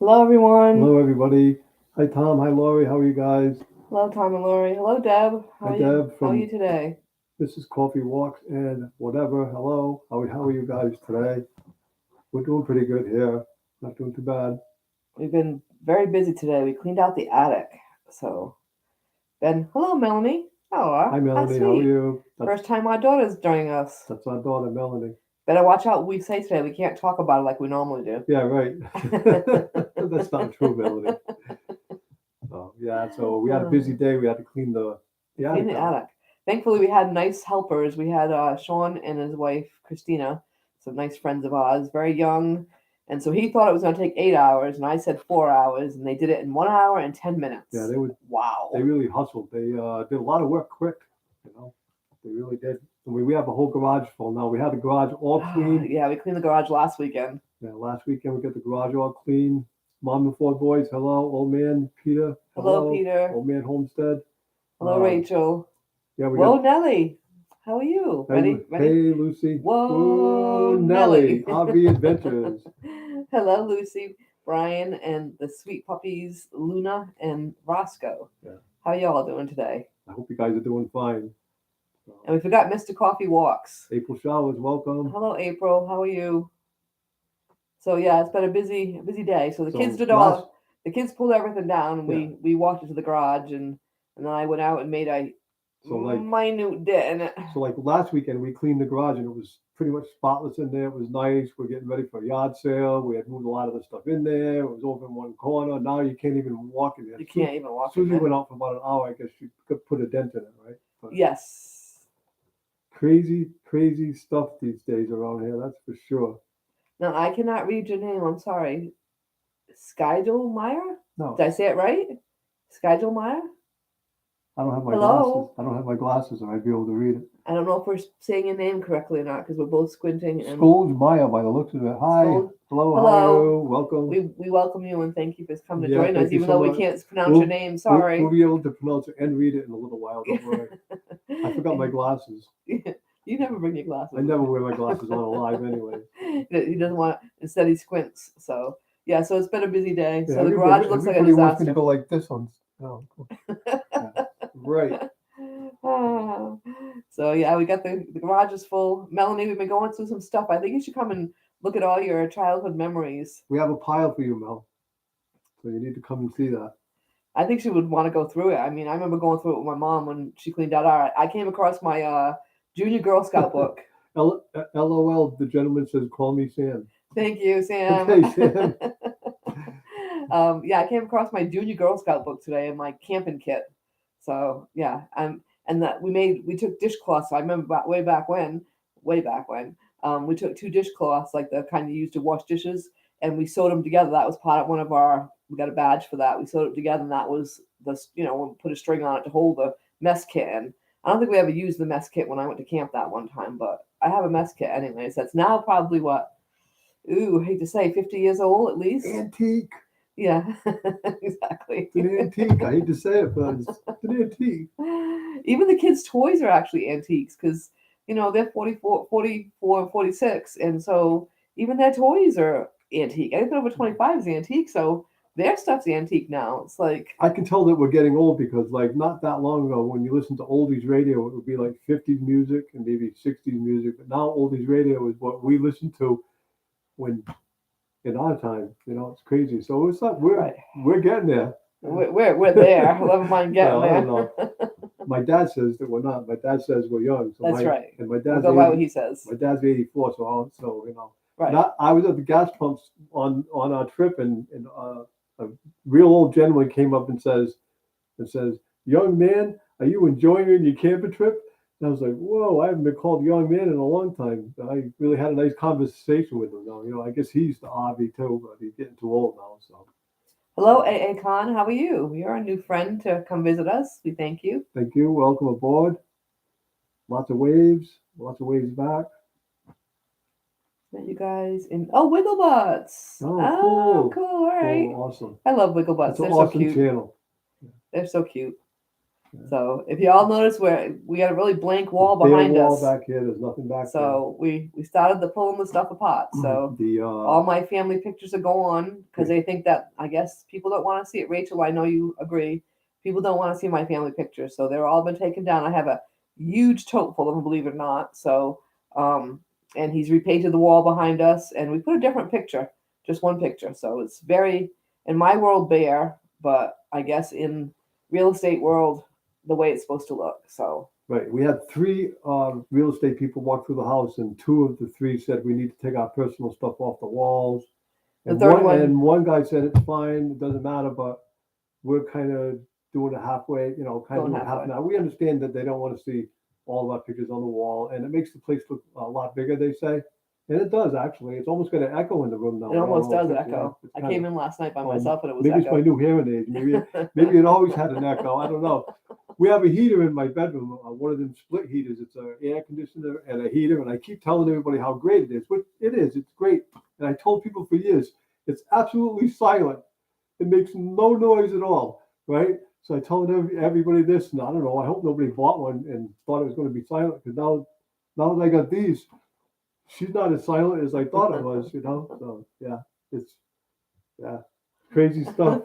Hello, everyone. Hello, everybody. Hi, Tom. Hi, Lori. How are you guys? Hello, Tom and Lori. Hello, Deb. Hi, Deb How are you from today? This is Coffee Walks and whatever. Hello. How are you guys today? We're doing pretty good here. Not doing too bad. We've been very busy today. We cleaned out the attic. So, hello, Melanie. Oh, Hi, how Melanie. How are sweet. you? First time my daughter's joining us. That's our daughter, Melanie. Better watch out what we say today. We can't talk about it like we normally do. Yeah, right. That's not true, Melanie. Yeah. So we had a busy day. We had to clean the Clean attic the out. attic. Thankfully, we had nice helpers. We had Sean and his wife, Christina, some nice friends of ours, very young. And so he thought it was going to take 8 hours, and I said 4 hours, and they did it in 1 hour and 10 Yeah, minutes. they would. They Wow. really hustled. They did a lot of work quick. You know, they really did. And we have a whole garage full now. We had the garage all clean. Yeah, we cleaned the garage last weekend. Yeah, last weekend we got the garage all clean. Mom and four boys, hello. Old man Peter, Hello, hello. Peter. Old man Homestead. Hello, Rachel. Yeah, we got Whoa, Nelly. How are you? hey, Ready? Ready? hey Lucy. Whoa, Whoa, Nelly. Nelly. RV Adventures. Hello, Lucy, Brian, and the sweet puppies, Luna and Roscoe. Yeah, How y'all doing today? I hope you guys are doing fine. So, And we forgot Mr. Coffee Walks. April Showers, welcome. Hello, April. How are you? So yeah, it's been a busy day. So the kids So did last, all the kids pulled everything down, and yeah. we walked into the garage, and then I went out and made a So like, minute dent in it. last weekend we cleaned the garage and it was pretty much spotless in there. It was nice. We're getting ready for a yard sale. We had moved a lot of the stuff in there. It was over in one corner. Now you can't even walk in there. You can't even walk in Susie there. went out for about an hour. I guess she could put a dent in it, right? But Yes. crazy stuff these days around here. That's for sure. Now I cannot read your name. I'm sorry. Skydel Meyer? No, Did I say it right? Skydel Meyer? I don't have my glasses. Hello. I don't have my glasses, or I'd be able to read it. I don't know if we're saying your name correctly or not because we're both squinting and Scold Maya by the looks of it. Hi, scold. hello, how are Hello. you? Welcome. We welcome you and thank you for coming to Yeah, join us, thank you even so though we much. can't pronounce your We'll name. we'll Sorry. be able to pronounce it and read it in a little while. Don't worry. I forgot my glasses. You never bring your I glasses. never wear my glasses on live anyway. He doesn't want. Instead, he squints. So yeah. So it's been a busy day. Yeah, So the garage looks like a everybody wants me to disaster. go like this on. Oh, yeah. Right. Ah. So yeah, we got the garage is full. Melanie, we've been going through some stuff. I think you should come and look at all your childhood memories. We have a pile for you, Mel. So you need to come and see that. I think she would want to go through it. I mean, I remember going through it with my mom when she cleaned out our. I came across my junior Girl Scout book. LOL, the gentleman says, call me Sam. Thank you, Sam. Okay, Sam. Yeah, I came across my junior Girl Scout book today and my camping kit. So yeah, and that we took dishcloths. So I remember way back when, we took two dishcloths like the kind you use to wash dishes, and we sewed them together. That was part of one of our. We got a badge for that. We sewed it together, and that was we put a string on it to hold the mess kit in. I don't think we ever used the mess kit when I went to camp that one time, but I have a mess kit anyways. That's now probably what, ooh, I hate to say, 50 years old at least. Antique. Yeah, exactly. It's an antique. I hate to say it, but it's an antique. Even the kids' toys are actually antiques because, they're 44 and 46. And so even their toys are antique. Anything over 25 is antique. So their stuff's antique now. It's like, I can tell that we're getting old because, like, not that long ago, when you listen to oldies radio, it would be like 50s music and maybe 60s music. But now, oldies radio is what we listen to when in our time. It's crazy. So it's not right. we're getting there. We're there. Never mind getting Well, I don't there. know. My dad says that we're not. My dad says we're young. So That's right. my We'll dad's go by 80, what he says. my dad's 84. Right. And I was at the gas pumps on our trip, and a real old gentleman came up and says, "Young man, are you enjoying your camping trip?" And I was like, "Whoa, I haven't been called young man in a long time." I really had a nice conversation with him. Now, I guess he's the RV too, but he's getting too old now. So Hello, A. Khan. How are you? You're a new friend to come visit us. We thank you. thank you. Welcome aboard. Lots of waves back. Met you guys in Wigglebutts. Oh, Oh, cool. cool. All right. Cool. Awesome. I love Wigglebutts. That's an They're so awesome cute. channel. They're so cute. So if you all notice, we got a really blank wall Bare behind wall us. back here. There's nothing back So we started pulling the stuff apart. So there. all my family pictures are gone because they think that, I guess, people don't want to see it. Rachel, I know you agree. People don't want to see my family pictures, so they're all been taken down. I have a huge tote full of them, believe it or not. So and he's repainted the wall behind us, and we put a different picture, just one picture. So it's very, in my world, bare, but I guess in real estate world, the way it's supposed to look. So Right. We had three real estate people walk through the house, and two of the three said we need to take our personal stuff off the walls. the And third one guy said it's fine, it doesn't matter, but we're kind of doing it halfway, kind of Going doing it half halfway. now. We understand that they don't want to see all of our pictures on the wall, and it makes the place look a lot bigger, they say. And it does actually. It's almost got an echo in the room now. It almost I don't does know if echo. it's I kind came of- in last night by myself and it was maybe it's my echo. new hearing aid. Maybe it always had an echo. I don't know. We have a heater in my bedroom, one of them split heaters. It's an air conditioner and a heater, and I keep telling everybody how great it is. Which it is. It's great. And I told people for years, it's absolutely silent. It makes no noise at all, right? So I told everybody this, and I don't know. I hope nobody bought one and thought it was going to be silent, because now that I got these, she's not as silent as I thought it was. So it's yeah, crazy stuff.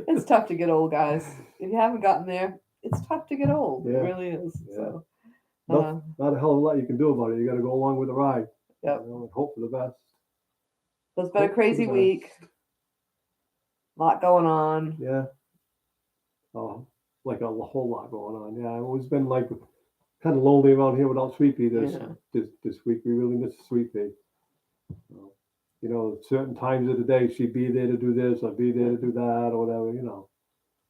It's tough to get old, guys. If you haven't gotten there, it's tough to get old. It Yeah. really is. Yeah. So, Not a hell of a lot you can do about it. You got to go along with the ride. Yep. And hope for the best. so it's been a Hope for crazy the week. best. A lot going on. Yeah. Oh, like a whole lot going on. Yeah, it's been like kind of lonely around here without Sweet Pea this week. We really miss Sweet Pea. Certain times of the day she'd be there to do this, I'd be there to do that, or whatever.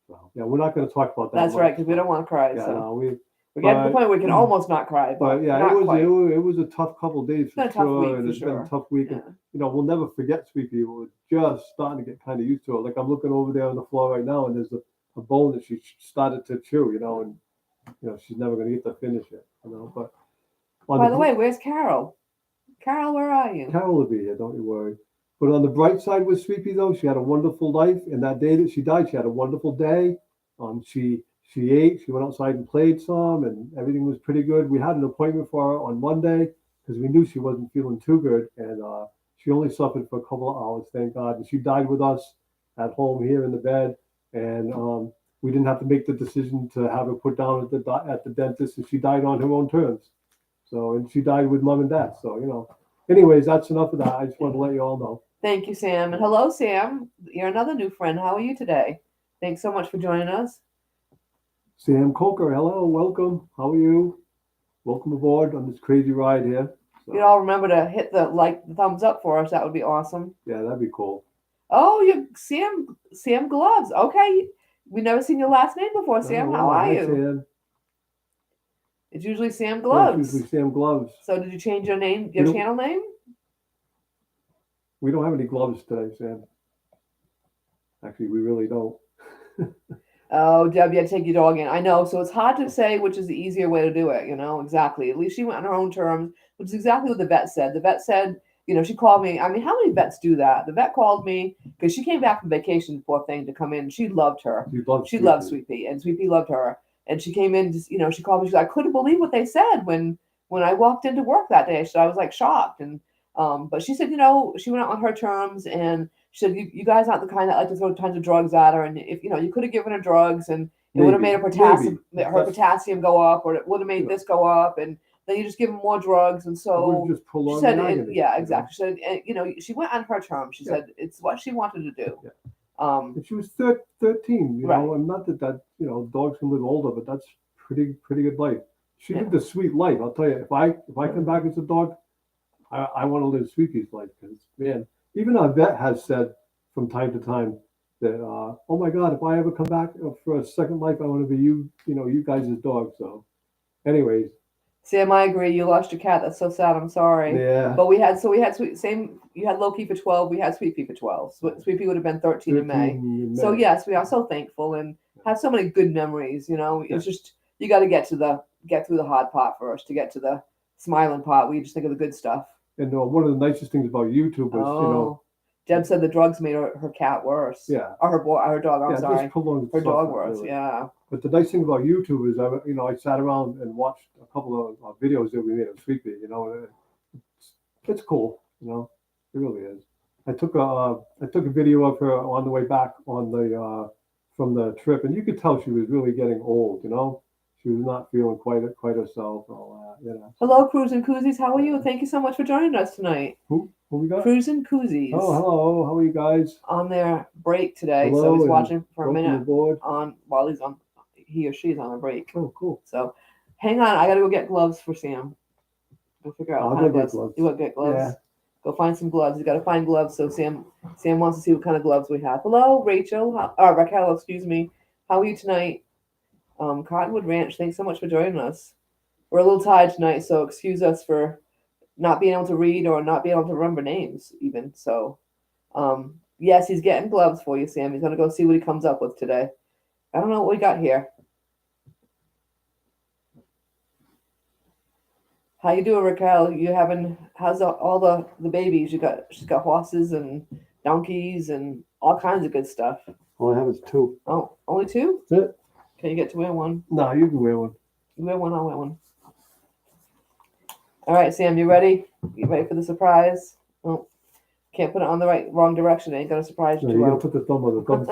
So, yeah, we're not going to talk about that. That's right, because we don't want to cry. Yeah, So no, we're getting to the point where we can almost not cry. But yeah, not quite. it was a tough couple of days for It's been a tough sure, week and for it's been sure. a tough week. Yeah. And, we'll never forget Sweet Pea. We're just starting to get kind of used to it. Like I'm looking over there on the floor right now, and there's a bone that she started to chew, and she's never going to get to finish it, But By the way, where's Carol? Carol, where are you? Carol will be here, don't you worry. But on the bright side with Sweet Pea, though, she had a wonderful life. And that day that she died, she had a wonderful day. She ate, she went outside and played some, and everything was pretty good. We had an appointment for her on Monday because we knew she wasn't feeling too good. And she only suffered for a couple of hours, thank God. And she died with us at home here in the bed. And we didn't have to make the decision to have her put down at the dentist, and she died on her own terms. So, and she died with mom and dad. So, anyways, that's enough of that. I just wanted to let you all know. Thank you, Sam. And hello, Sam. You're another new friend. How are you today? Thanks so much for joining us. Sam Coker, hello, welcome. How are you? Welcome aboard on this crazy ride here. So, You'd all remember to hit the thumbs up for us. That would be awesome. yeah, that'd be cool. Oh, you Sam Gloves. Okay. We've never seen your last name before, Sam. How are you? Sam. It's usually Sam Yeah, Gloves. it's usually Sam Gloves. So did you change your name, your channel name? We don't have any gloves today, Sam. Actually, we really don't. Oh, Deb, you had to take your dog in. I know. So it's hard to say which is the easier way to do it, exactly. At least she went on her own terms, which is exactly what the vet said. The vet said, she called me. I mean, how many vets do that? The vet called me because she came back from vacation, poor thing, to come in. She loved her. She loved Sweet Pea, and Sweet Pea loved her. And she came in, she called me. She said, I couldn't believe what they said when I walked into work that day. I was like shocked. And but she said, she went out on her terms, and she said, you guys aren't the kind that like to throw tons of drugs at her. And if you could have given her drugs, and it would have made her potassium go up, or it would have made this go up, and then you just give them more drugs. And so she said, exactly. She said, she went on her terms. She said it's what she wanted to do. Yeah. And she was 13, and not that dogs can live older, but that's pretty good life. She lived a sweet life. I'll tell you, if I come back as a dog, I want to live Sweet Pea's life, because man, even our vet has said from time to time that oh my God, if I ever come back for a second life, I want to be you guys' dog. So, anyways. Sam, I agree. You lost your cat. That's so sad. I'm sorry. Yeah. But we had you had Loki for 12. We had Sweet Pea for 12. Sweet Pea would have been 13 in May. So yes, we are so thankful and have so many good memories. It's just you got to get through the hard part first to get to the smiling part where you just think of the good stuff. And one of the nicest things about YouTube is Deb said the drugs made her cat worse. Yeah. Or her dog. I'm Yeah, sorry. just prolonged Her dog suffering, worse. really. Yeah. But the nice thing about YouTube is, I sat around and watched a couple of videos that we made of Sweet Pea. And it's cool. It really is. I took a video of her on the way back from the trip, and you could tell she was really getting old. She was not feeling quite herself and all that. Hello, Cruise and Koozies. How are you? Thank you so much for joining us tonight. Who we got? Cruise and Koozies. Oh, hello. How are you guys? On their break today, Hello, so he's and watching for a welcome minute aboard. while he or she's on a break. Oh, cool. So hang on, I gotta go get gloves for Sam. Go figure out I'll what kind of go get gloves. gloves. You want to get gloves? Yeah. Go find some gloves. He's got to find gloves. So Sam wants to see what kind of gloves we have. Hello, Rachel. Raquel, excuse me. How are you tonight? Cottonwood Ranch. Thanks so much for joining us. We're a little tired tonight, so excuse us for not being able to read or not being able to remember names even. So, yes, he's getting gloves for you, Sam. He's gonna go see what he comes up with today. I don't know what we got here. How you doing, Raquel? How's all the babies? She's got horses and donkeys and all kinds of good stuff. All I have is 2. Oh, only 2? That's it. Can you get to wear one? No, you can wear one. You wear one, I'll wear one. All right, Sam, you ready? You ready for the surprise? Oh, can't put it on the wrong direction. It ain't gonna surprise you No, too you well. gotta put the thumb on the thumb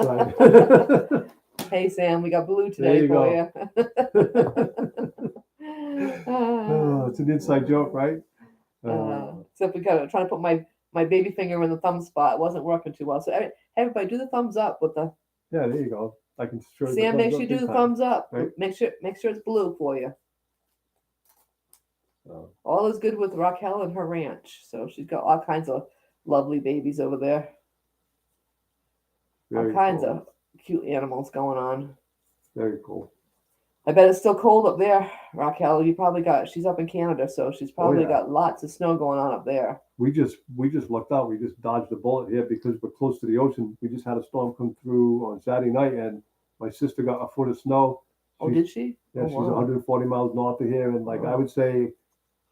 side. Hey, Sam, we got blue today There for you you. Oh, it's an inside joke, right? Except we got trying to put my baby finger in the thumb spot. It wasn't working too well. So everybody, do the thumbs up with the. Yeah, there you go. I can show you the Sam, thumbs make sure up you do big the time. thumbs up. Right. Make sure it's blue for you. Oh. All is good with Raquel and her ranch. So she's got all kinds of lovely babies over there. Very all kinds cool. of cute animals going on. Very cool. I bet it's still cold up there, Raquel. She's up in Canada, so she's probably got lots of snow going on up there. We just lucked out. We just dodged a bullet here because we're close to the ocean. We just had a storm come through on Saturday night, and my sister got a foot of snow. Did she? Yeah, oh, she's wow. 140 miles north of here, and Wow. I would say,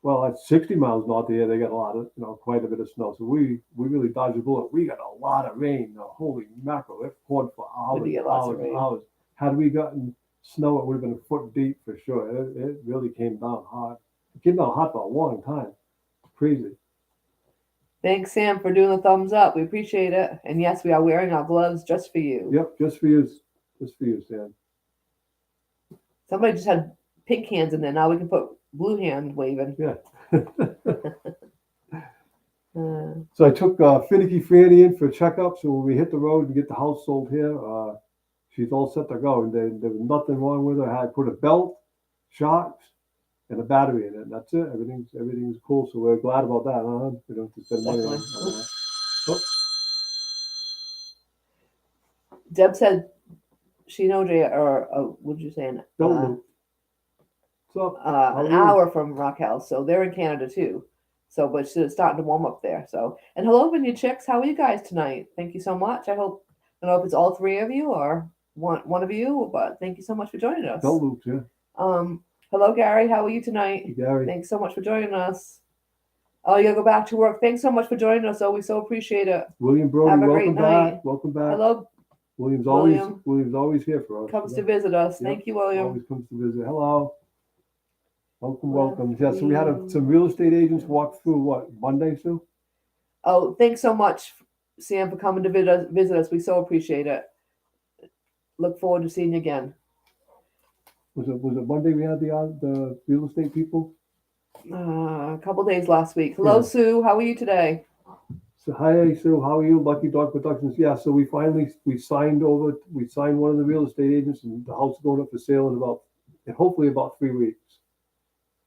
well, at 60 miles north of here, they got a lot of, quite a bit of snow. So we really dodged a bullet. We got a lot of rain. Holy mackerel! It poured for hours, We did get lots of hours, rain. hours. Had we gotten snow, it would have been a foot deep for sure. It really came down hard. It came down hot for a long time. Crazy. Thanks, Sam, for doing the thumbs up. We appreciate it. And yes, we are wearing our gloves just for you. Yep, just for you. Just for you, Sam. Somebody just had pink hands in there. Now we can put blue hand waving. Yeah. Uh, So I took Finicky Franny in for a checkup. So when we hit the road and get the house sold here, she's all set to go. And there was nothing wrong with her. I had put a belt, shocks, and a battery in it. And that's it. Everything's cool. So we're glad about that. We don't have to spend money on that. Oh. Deb said she knows what'd you say? Don't move. So An hour from Raquel, so they're in Canada too. So, but it's starting to warm up there. So, and hello, Vineyard Chicks. How are you guys tonight? Thank you so much. I don't know if it's all 3 of you or one of you, but thank you so much for joining us. don't move, yeah. Hello, Gary. How are you tonight? Gary. Thanks so much for joining us. Oh, you gotta go back to work. Thanks so much for joining us. Oh, we so appreciate it. William Brody, Have a welcome great night. back. Welcome back. Hello, William's William. always here for us. comes to visit us. Yep. Thank you, William. Always comes to visit. Hello. Welcome, Well, welcome. Yeah, so we had some real estate agents walk through what, Monday, Sue? Oh, thanks so much, Sam, for coming to visit us. We so appreciate it. Look forward to seeing you again. Was it Monday we had the real estate people? A couple days last week. Hello, Yeah. Sue. How are you today? So hi Sue, how are you? Lucky Dog Productions. Yeah, so we signed one of the real estate agents, and the house is going up for sale in hopefully about 3 weeks.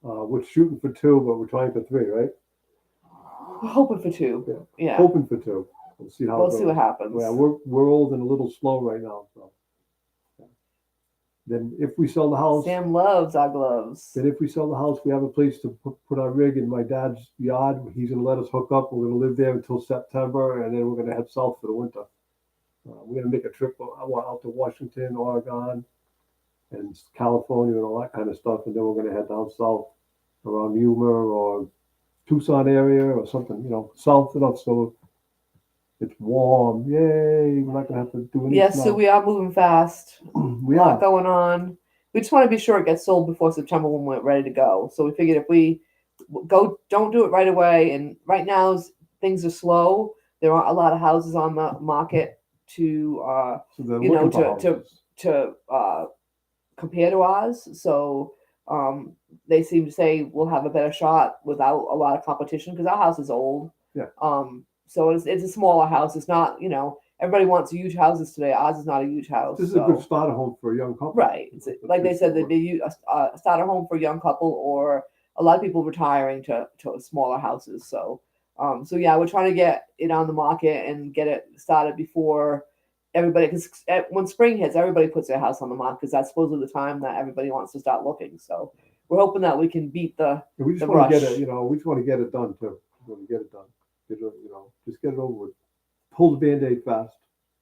We're shooting for 2, but we're trying for 3, right? We're hoping for 2. Yeah. Hoping for 2. We'll see how it We'll goes. see what happens. Yeah, we're old and a little slow right now. So then, if we sell the house, Sam loves our gloves. then if we sell the house, we have a place to put our rig in my dad's yard. He's going to let us hook up. We're going to live there until September, and then we're going to head south for the winter. We're going to make a trip out to Washington, Oregon, and California, and all that kind of stuff, and then we're going to head down south around Yuma or Tucson area or something, south enough so It's warm. Yay! We're not gonna have to do any Yes, so snow. we are moving fast. We A lot are. going on. We just want to be sure it gets sold before September when we're ready to go. So we figured if we don't do it right away, and right now things are slow. There aren't a lot of houses on the market to, So they're you know, looking for houses. to compare to ours. So they seem to say we'll have a better shot without a lot of competition because our house is old. Yeah. So it's a smaller house. It's not, everybody wants huge houses today. Ours is not a huge house. This is a so good starter home for a young couple. right. Like they said, they'd they be a starter home for a young couple or a lot of people retiring to smaller houses. So yeah, we're trying to get it on the market and get it started before everybody, because when spring hits, everybody puts their house on the market because that's supposedly the time that everybody wants to start looking. So we're hoping that we can beat the we just the want to get rush. it. We just want to get it done too. We want to get it done. Just get it over with. Pull the band-aid fast.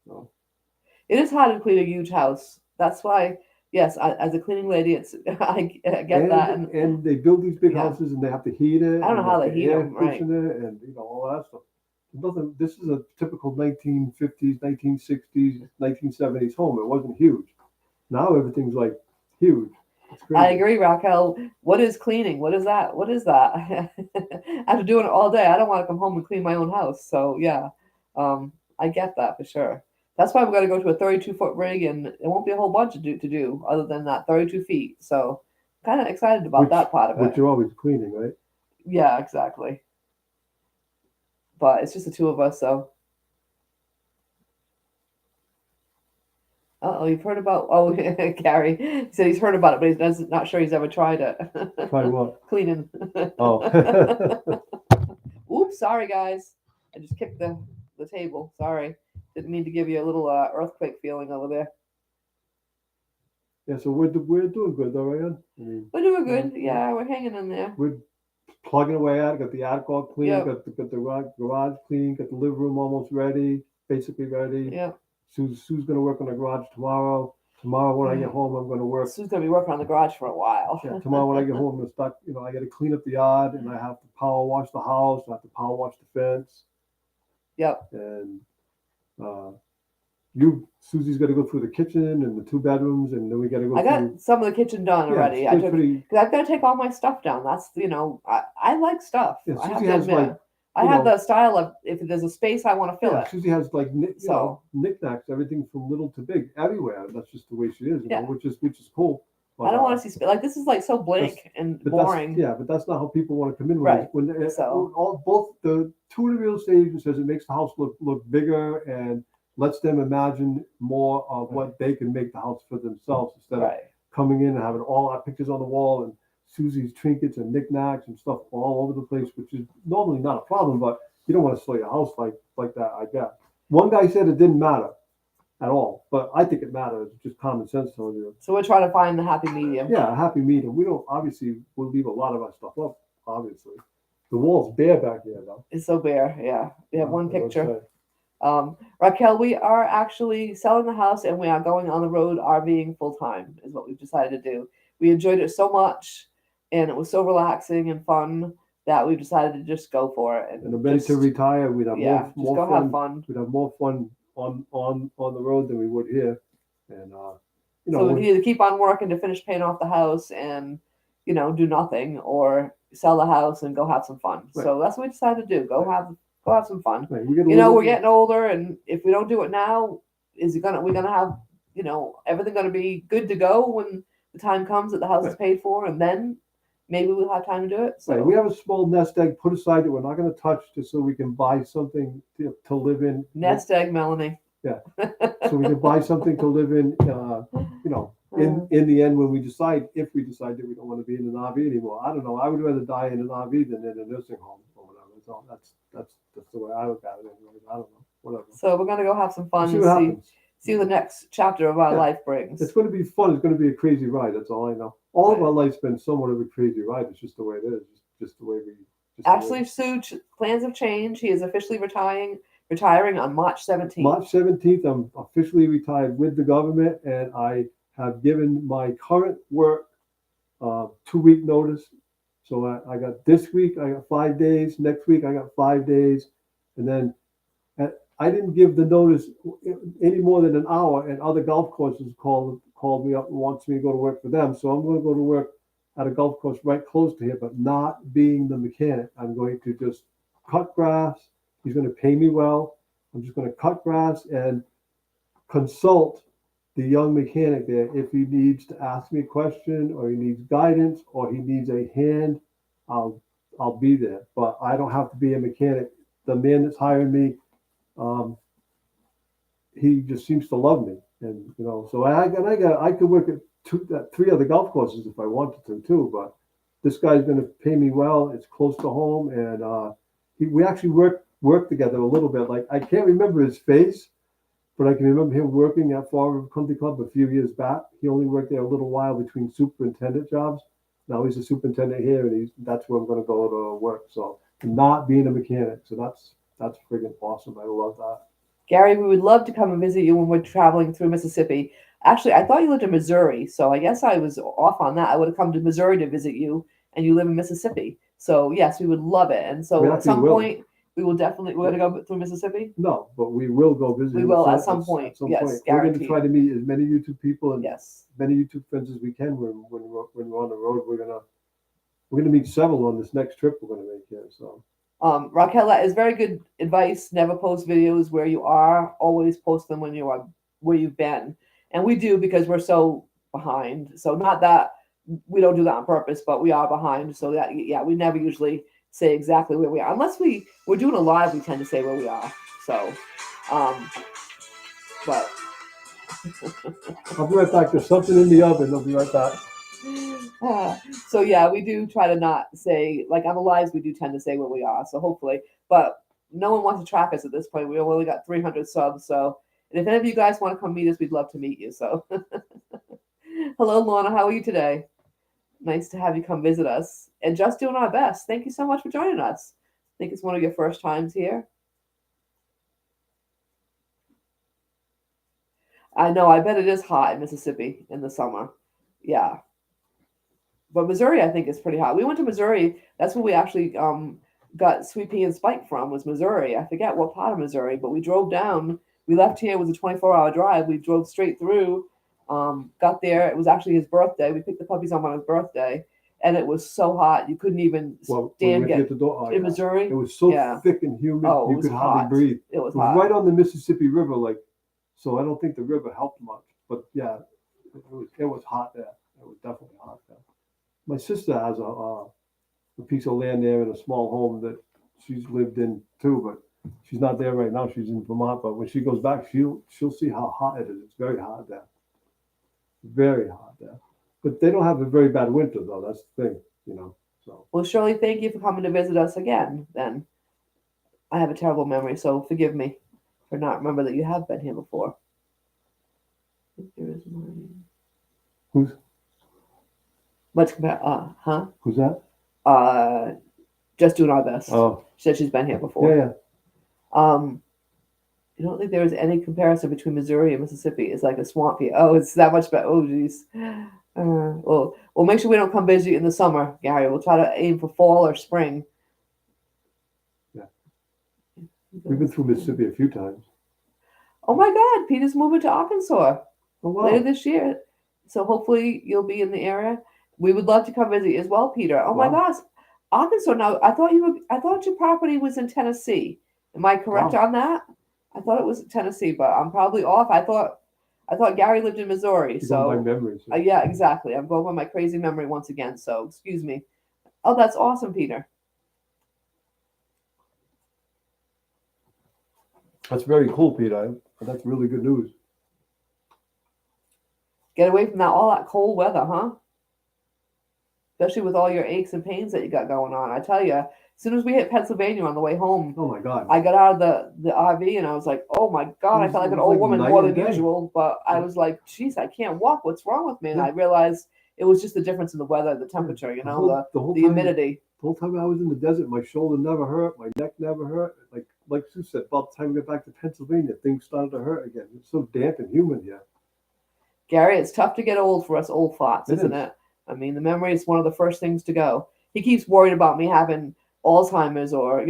So, It is hard to clean a huge house. That's why, yes, as a cleaning lady, it's I get that, and and they build these big yeah, houses and they have to heat it I don't know and they how have they to heat air them, right? condition it and all that stuff. Nothing. This is a typical 1950s, 1960s, 1970s home. It wasn't huge. Now everything's like huge. It's I crazy. agree, Raquel. What is cleaning? What is that? What is that? After doing it all day, I don't want to come home and clean my own house. So yeah, I get that for sure. That's why we're going to go to a 32-foot rig, and it won't be a whole bunch to do other than that 32 feet. So kind of excited about Which that part of which it. you're always cleaning, right? Yeah, exactly. But it's just the two of us, so. Oh, you've heard about? Oh, Gary said he's heard about it, but not sure he's ever tried it. Try what? Cleaning. Oh. Oops, sorry guys. I just kicked the table. Sorry. Didn't mean to give you a little earthquake feeling over there. Yeah, so we're doing good though, right? I mean, We're doing we're, good. Yeah, we're hanging in there. we're plugging away at it. Got the attic all clean. Yep. Got the garage clean. Got the living room almost ready, basically ready. Yep. Sue's gonna work on the garage tomorrow. Tomorrow when I get home, I'm gonna work. Sue's gonna be working on the garage for a while. Yeah, tomorrow when I get home, I'm gonna start. I got to clean up the yard, and I have to power wash the house. I have to power wash the fence, Yep. and uh, Susie's got to go through the kitchen and the two bedrooms, and then we got to go I got through. some of the kitchen done Yeah, already. she I did took pretty. because I've got to take all my stuff down. That's I like stuff. Yeah, I have Susie to has admit. like I you have know the style of if there's a space I want to fill yeah, it. Susie has like So knickknacks, everything from little to big, everywhere. That's just the way she is, yeah, which is cool. I But don't want to see like this is like so that's blank and but boring. but that's not how people want to come in Right. when So all both the two of the real estate agents says it makes the house look bigger and lets them imagine more of what they can make the house for themselves instead of right. coming in and having all our pictures on the wall and Susie's trinkets and knickknacks and stuff all over the place, which is normally not a problem, but you don't want to sell your house like that, I guess. One guy said it didn't matter at all, but I think it matters. It's just common sense telling you. So we're trying to find the happy medium. Yeah, a happy medium. We don't obviously we'll leave a lot of our stuff up, obviously. The wall's bare back here though. It's so bare. Yeah, we have one I must picture. say. Raquel, we are actually selling the house and we are going on the road RVing full time, is what we've decided to do. We enjoyed it so much and it was so relaxing and fun that we've decided to just go for it. And I'm ready to retire. We'd have yeah, just more go fun. have fun. We'd have more fun on the road than we would here. And So we can either keep on working to finish paying off the house and, do nothing, or sell the house and go have some fun. Right. So that's what we decided to do. Go have some fun. right, We're getting older, and if we don't do it now, we're gonna have, everything gonna be good to go when the time comes that the house is Right. paid for, and then maybe we'll have time to do it. So Right. We have a small nest egg put aside that we're not going to touch just so we can buy something to live in. nest egg, Melanie. Yeah. So we can buy something to live in, in the end when if we decide that we don't want to be in an RV anymore. I don't know. I would rather die in an RV than in a nursing home or whatever. So that's the way I look at it anyway. I don't know. Whatever. So we're gonna go have some fun See what and happens. see what the next chapter of our Yeah. life brings. It's going to be fun. It's going to be a crazy ride. That's all I know. All of Right. our life's been somewhat of a crazy ride. It's just the way it is. Just the way we. Actually, Sue, plans have changed. He is officially retiring on March 17th. March 17th, I'm officially retired with the government, and I have given my current work 2-week notice. So I got this week, I got 5 days. Next week, I got 5 days, and then I didn't give the notice any more than an hour, and other golf courses called me up and wants me to go to work for them. So I'm going to go to work at a golf course right close to here, but not being the mechanic. I'm going to just cut grass. He's going to pay me well. I'm just going to cut grass and consult the young mechanic there if he needs to ask me a question or he needs guidance or he needs a hand. I'll be there, but I don't have to be a mechanic. The man that's hiring me, he just seems to love me, and so I could work at three other golf courses if I wanted to too. But this guy's going to pay me well. It's close to home, and we actually worked together a little bit. Like I can't remember his face, but I can remember him working at Fall River Country Club a few years back. He only worked there a little while between superintendent jobs. Now he's a superintendent here, and that's where I'm going to go to work. So not being a mechanic, so that's friggin' awesome. I love that. Gary, we would love to come and visit you when we're traveling through Mississippi. Actually, I thought you lived in Missouri, so I guess I was off on that. I would have come to Missouri to visit you, and you live in Mississippi. So yes, we would love it. And so at some point, we're going to go through Mississippi. No, but we will go visit. We will at some point. Yes, we're going to try to meet as many YouTube people and yes, many YouTube friends as we can when we're on the road. We're gonna meet several on this next trip we're gonna make here. So. Raquel, that is very good advice. Never post videos where you are. Always post them when you are where you've been. And we do because we're so behind. So not that we don't do that on purpose, but we are behind. So that we never usually say exactly where we are. Unless we're doing a live, we tend to say where we are. So but I'll be right back. There's something in the oven. I'll be right back. So yeah, we do try to not say, like on the lives, we do tend to say where we are. So hopefully, but no one wants to track us at this point. We only got 300 subs. So, and if any of you guys want to come meet us, we'd love to meet you. So, hello, Lorna. How are you today? Nice to have you come visit us and just doing our best. Thank you so much for joining us. I think it's one of your first times here. I know. I bet it is hot in Mississippi in the summer. Yeah. But Missouri, I think, is pretty hot. We went to Missouri. That's where we actually got Sweet Pea and Spike from, was Missouri. I forget what part of Missouri, but we drove down. We left here. It was a 24-hour drive. We drove straight through, got there. It was actually his birthday. We picked the puppies up on his birthday, and it was so hot. You couldn't even stand in Missouri. It was so thick and humid. You could hardly breathe. It was hot. Right on the Mississippi River, so I don't think the river helped much. But yeah, it was hot there. It was definitely hot there. My sister has a piece of land there in a small home that she's lived in too, but she's not there right now. She's in Vermont. But when she goes back, she'll see how hot it is. It's very hot there. Very hot there. But they don't have a very bad winter though. That's the thing, So. Well, Shirley, thank you for coming to visit us again. Then I have a terrible memory, so forgive me for not remember that you have been here before. I think there is mine. Who's? Let's compare. Huh? Who's that? Just doing our best. Oh. She said she's been here before. Yeah. I don't think there is any comparison between Missouri and Mississippi. It's like a swamp here. Oh, it's that much better. Oh, geez. Well, make sure we don't come visit in the summer, Gary. We'll try to aim for fall or spring. Yeah. We've been through Mississippi a few times. Oh my God, Peter's moving to Arkansas later this year. So hopefully you'll be in the area. We would love to come visit as well, Peter. Oh my gosh, Arkansas. Now I thought your property was in Tennessee. Am I correct on that? I thought it was Tennessee, but I'm probably off. I thought Gary lived in Missouri. So my memories. Yeah, exactly. I'm going by my crazy memory once again. So excuse me. Oh, that's awesome, Peter. That's very cool, Peter. That's really good news. Get away from all that cold weather, huh? Especially with all your aches and pains that you got going on. I tell you, as soon as we hit Pennsylvania on the way home, oh my God, I got out of the RV and I was like, oh my God, I felt like an old woman more than usual. But I was like, geez, I can't walk. What's wrong with me? And I realized it was just the difference in the weather, the temperature, the humidity. The whole time I was in the desert, my shoulder never hurt, my neck never hurt. Like Sue said, about the time we got back to Pennsylvania, things started to hurt again. It's so damp and humid here. Gary, it's tough to get old for us old farts, isn't it? I mean, the memory is one of the first things to go. He keeps worried about me having Alzheimer's or,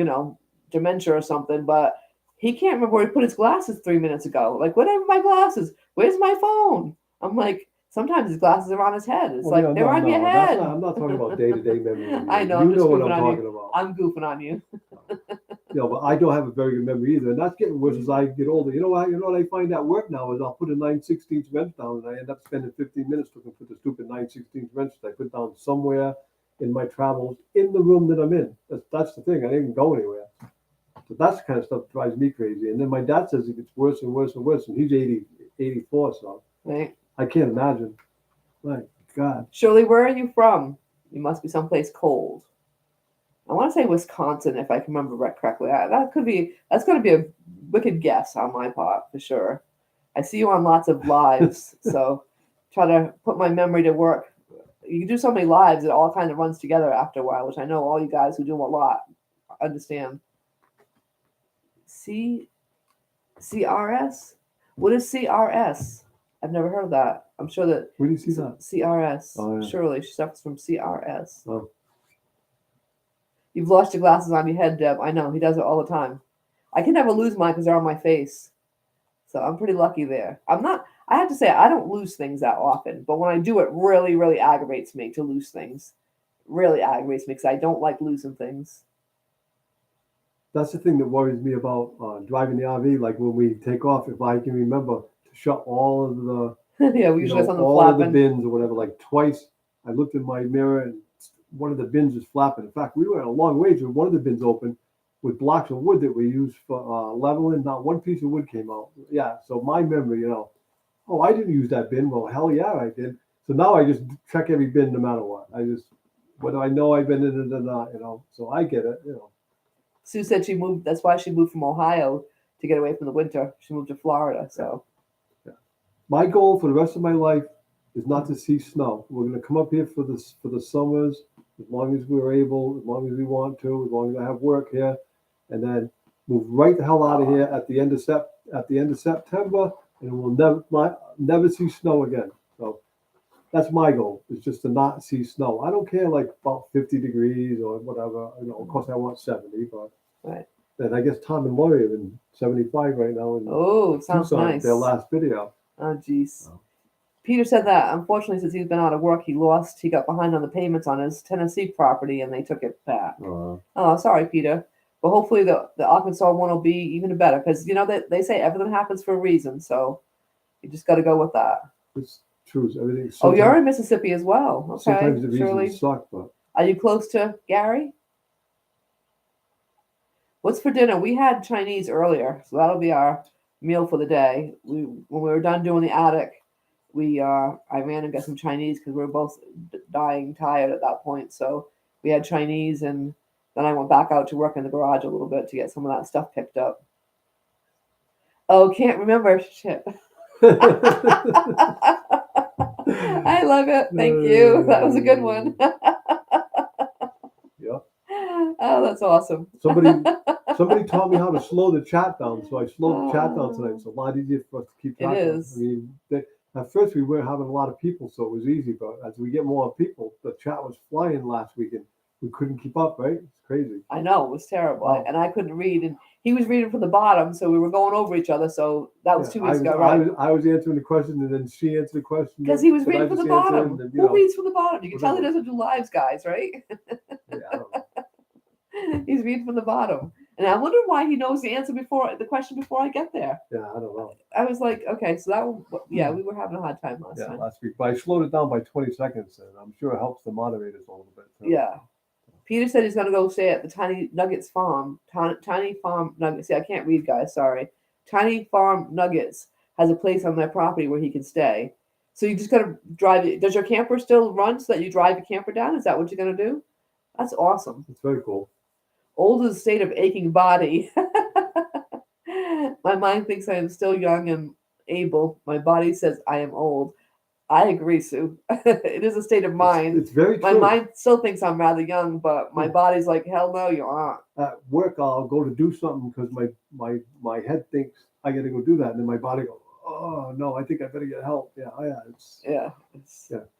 dementia or something, but he can't remember where he put his glasses 3 minutes ago. Like, whatever my glasses? Where's my phone? I'm like, sometimes his glasses are on his head. It's Well, like they're on your that's head. not. I'm not talking about day-to-day memory. I know. You I'm just know what goofing I'm on you. talking about. I'm goofing on you. But I don't have a very good memory either, and that's getting worse as I get older. You know what I find at work now is I'll put a 9/16 wrench down, and I end up spending 15 minutes looking for the stupid 9/16 wrench that I put down somewhere in my travels in the room that I'm in. That's the thing. I didn't go anywhere. So that's the kind of stuff that drives me crazy. And then my dad says it gets worse and worse and worse, and he's 84, so Right. I can't imagine. My God. Shirley, where are you from? You must be someplace cold. I want to say Wisconsin, if I can remember correctly. That's going to be a wicked guess on my part for sure. I see you on lots of lives, so try to put my memory to work. You do so many lives, it all kind of runs together after a while, which I know all you guys who do a lot understand. CRS? What is CRS? I've never heard of that. I'm sure that. Where do you see that? CRS. Oh, yeah. Surely she suffers from CRS. Oh. You've lost your glasses on your head, Deb. I know. He does it all the time. I can never lose mine because they're on my face. So I'm pretty lucky there. I have to say, I don't lose things that often. But when I do, it really, really aggravates me to lose things. Really aggravates me because I don't like losing things. That's the thing that worries me about driving the RV. Like when we take off, if I can remember to shut all of the Yeah, we usually have something all of the flapping. bins or whatever. Like twice, I looked in my mirror and one of the bins was flapping. In fact, we went a long ways with one of the bins open with blocks of wood that we used for leveling. Not one piece of wood came out. Yeah, so my memory, oh, I didn't use that bin. Well, hell yeah, I did. So now I just check every bin no matter what. Whether I know I've been in it or not, So I get it, Sue said she moved. That's why she moved from Ohio to get away from the winter. She moved to Florida. So Yeah. My goal for the rest of my life is not to see snow. We're going to come up here for the summers, as long as we're able, as long as we want to, as long as I have work here, and then move right the hell out of here at the end of September, and we'll never see snow again. So that's my goal. Is just to not see snow. I don't care like about 50 degrees or whatever. Of course I want 70, but right. and I guess Tom and Lori are in 75 right now. Oh, sounds Tucson, nice. their last video. Oh, jeez. Oh. Peter said that unfortunately, since he's been out of work, he got behind on the payments on his Tennessee property, and they took it back. Oh, sorry, Peter. But hopefully, the Arkansas one will be even better because they say everything happens for a reason. So you just got to go with that. It's true. Everything. Oh, you're in Mississippi as well. Okay. Sometimes the Shirley. reasons suck, but. Are you close to Gary? What's for dinner? We had Chinese earlier, so that'll be our meal for the day. When we were done doing the attic, I ran and got some Chinese because we were both dying tired at that point. So we had Chinese, and then I went back out to work in the garage a little bit to get some of that stuff picked up. Oh, can't remember. Shit. I love it. Thank you. That was a good one. Yeah. Oh, that's awesome. Somebody taught me how to slow the chat down, so I slowed the chat down tonight. It's a lot easier for us to keep track. It is. I mean, at first we weren't having a lot of people, so it was easy. But as we get more people, the chat was flying last week, and we couldn't keep up. Right? It's crazy. I know, it was terrible, Wow. and I couldn't read, and he was reading from the bottom, so we were going over each other. So that was 2 weeks ago, right? I was answering the question, and then she answered the question. Because he was reading from the bottom. And, Who reads from the bottom? You can tell he whatever. doesn't do lives, guys, right? Yeah, I don't know. He's reading from the bottom, and I wonder why he knows the answer before the question before I get there. Yeah, I don't know. I was like, okay, so we were having a hard time last time. Last week, but I slowed it down by 20 seconds, and I'm sure it helps the moderators a little bit. Too. Yeah. Peter said he's going to go stay at the Tiny Nuggets Farm. Tiny Farm Nuggets. See, I can't read, guys. Sorry. Tiny Farm Nuggets has a place on their property where he can stay. So you just got to drive it. Does your camper still run so that you drive your camper down? Is that what you're going to do? That's awesome. It's very cool. Old is a state of aching body. My mind thinks I am still young and able. My body says I am old. I agree, Sue. It is a state of mind. It's very true. My mind still thinks I'm rather young, but my body's like, hell no, you aren't. At work, I'll go to do something because my head thinks I got to go do that, and then my body goes, oh no, I think I better get help. Yeah.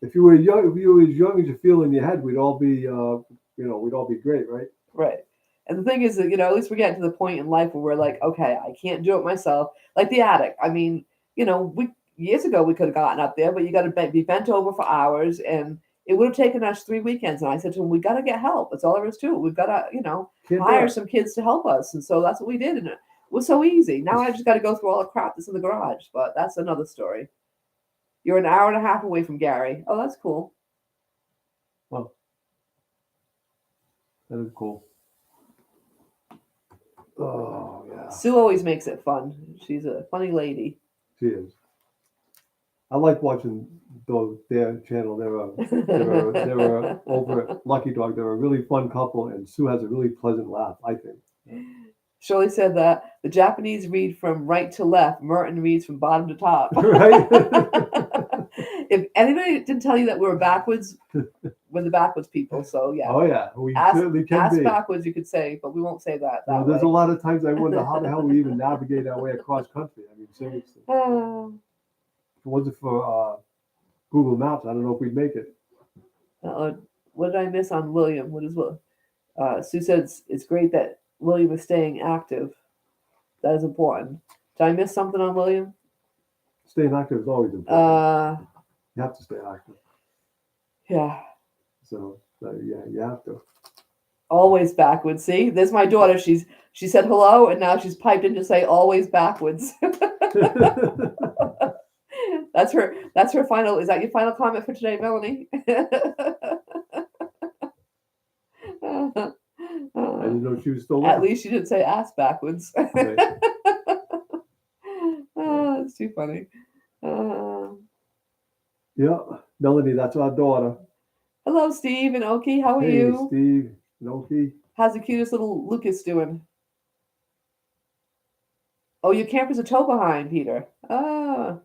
If you were as young as you feel in your head, we'd all be, we'd all be great, right? Right. And the thing is that, at least we're getting to the point in life where we're like, okay, I can't do it myself. Like the attic. I mean, we years ago we could have gotten up there, but you got to be bent over for hours, and it would have taken us 3 weekends. And I said to him, we got to get help. That's all there is to it. We've got to, Can't do hire it. some kids to help us. And so that's what we did. And it was so easy. Now I just got to go through all the crap that's in the garage, but that's another story. You're an hour and a half away from Gary. Oh, that's cool. Well, that is cool. Oh yeah, Sue always makes it fun. She's a funny lady. she is. I like watching their channel. They're over at Lucky Dog. They're a really fun couple, and Sue has a really pleasant laugh, I think. Shirley said that the Japanese read from right to left. Merton reads from bottom to top. Right? If anybody didn't tell you that we were backwards, we're the backwards people. So yeah. Oh yeah, we Ask certainly can be. backwards, you could say, but we won't say that. There's a way. lot of times I wonder how the hell we even navigate our way across country. I mean, seriously. If it wasn't for Google Maps, I don't know if we'd make it. What did I miss on William? What is what? Sue says it's great that William is staying active. That is important. Did I miss something on William? Staying active is always important. You have to stay active. Yeah. So yeah, you have to. Always backwards. See, there's my daughter. She said hello, and now she's piped in to say always backwards. That's her final. Is that your final comment for today, Melanie? I didn't know she was still At there. least she didn't say ass backwards. Right. Oh, that's too funny. Yeah, Melanie, that's our daughter. Hello, Steve and Oki. How are Hey, you? Steve, Noki. How's the cutest little Lucas doing? Oh, your camper's a tow behind, Peter. Ah.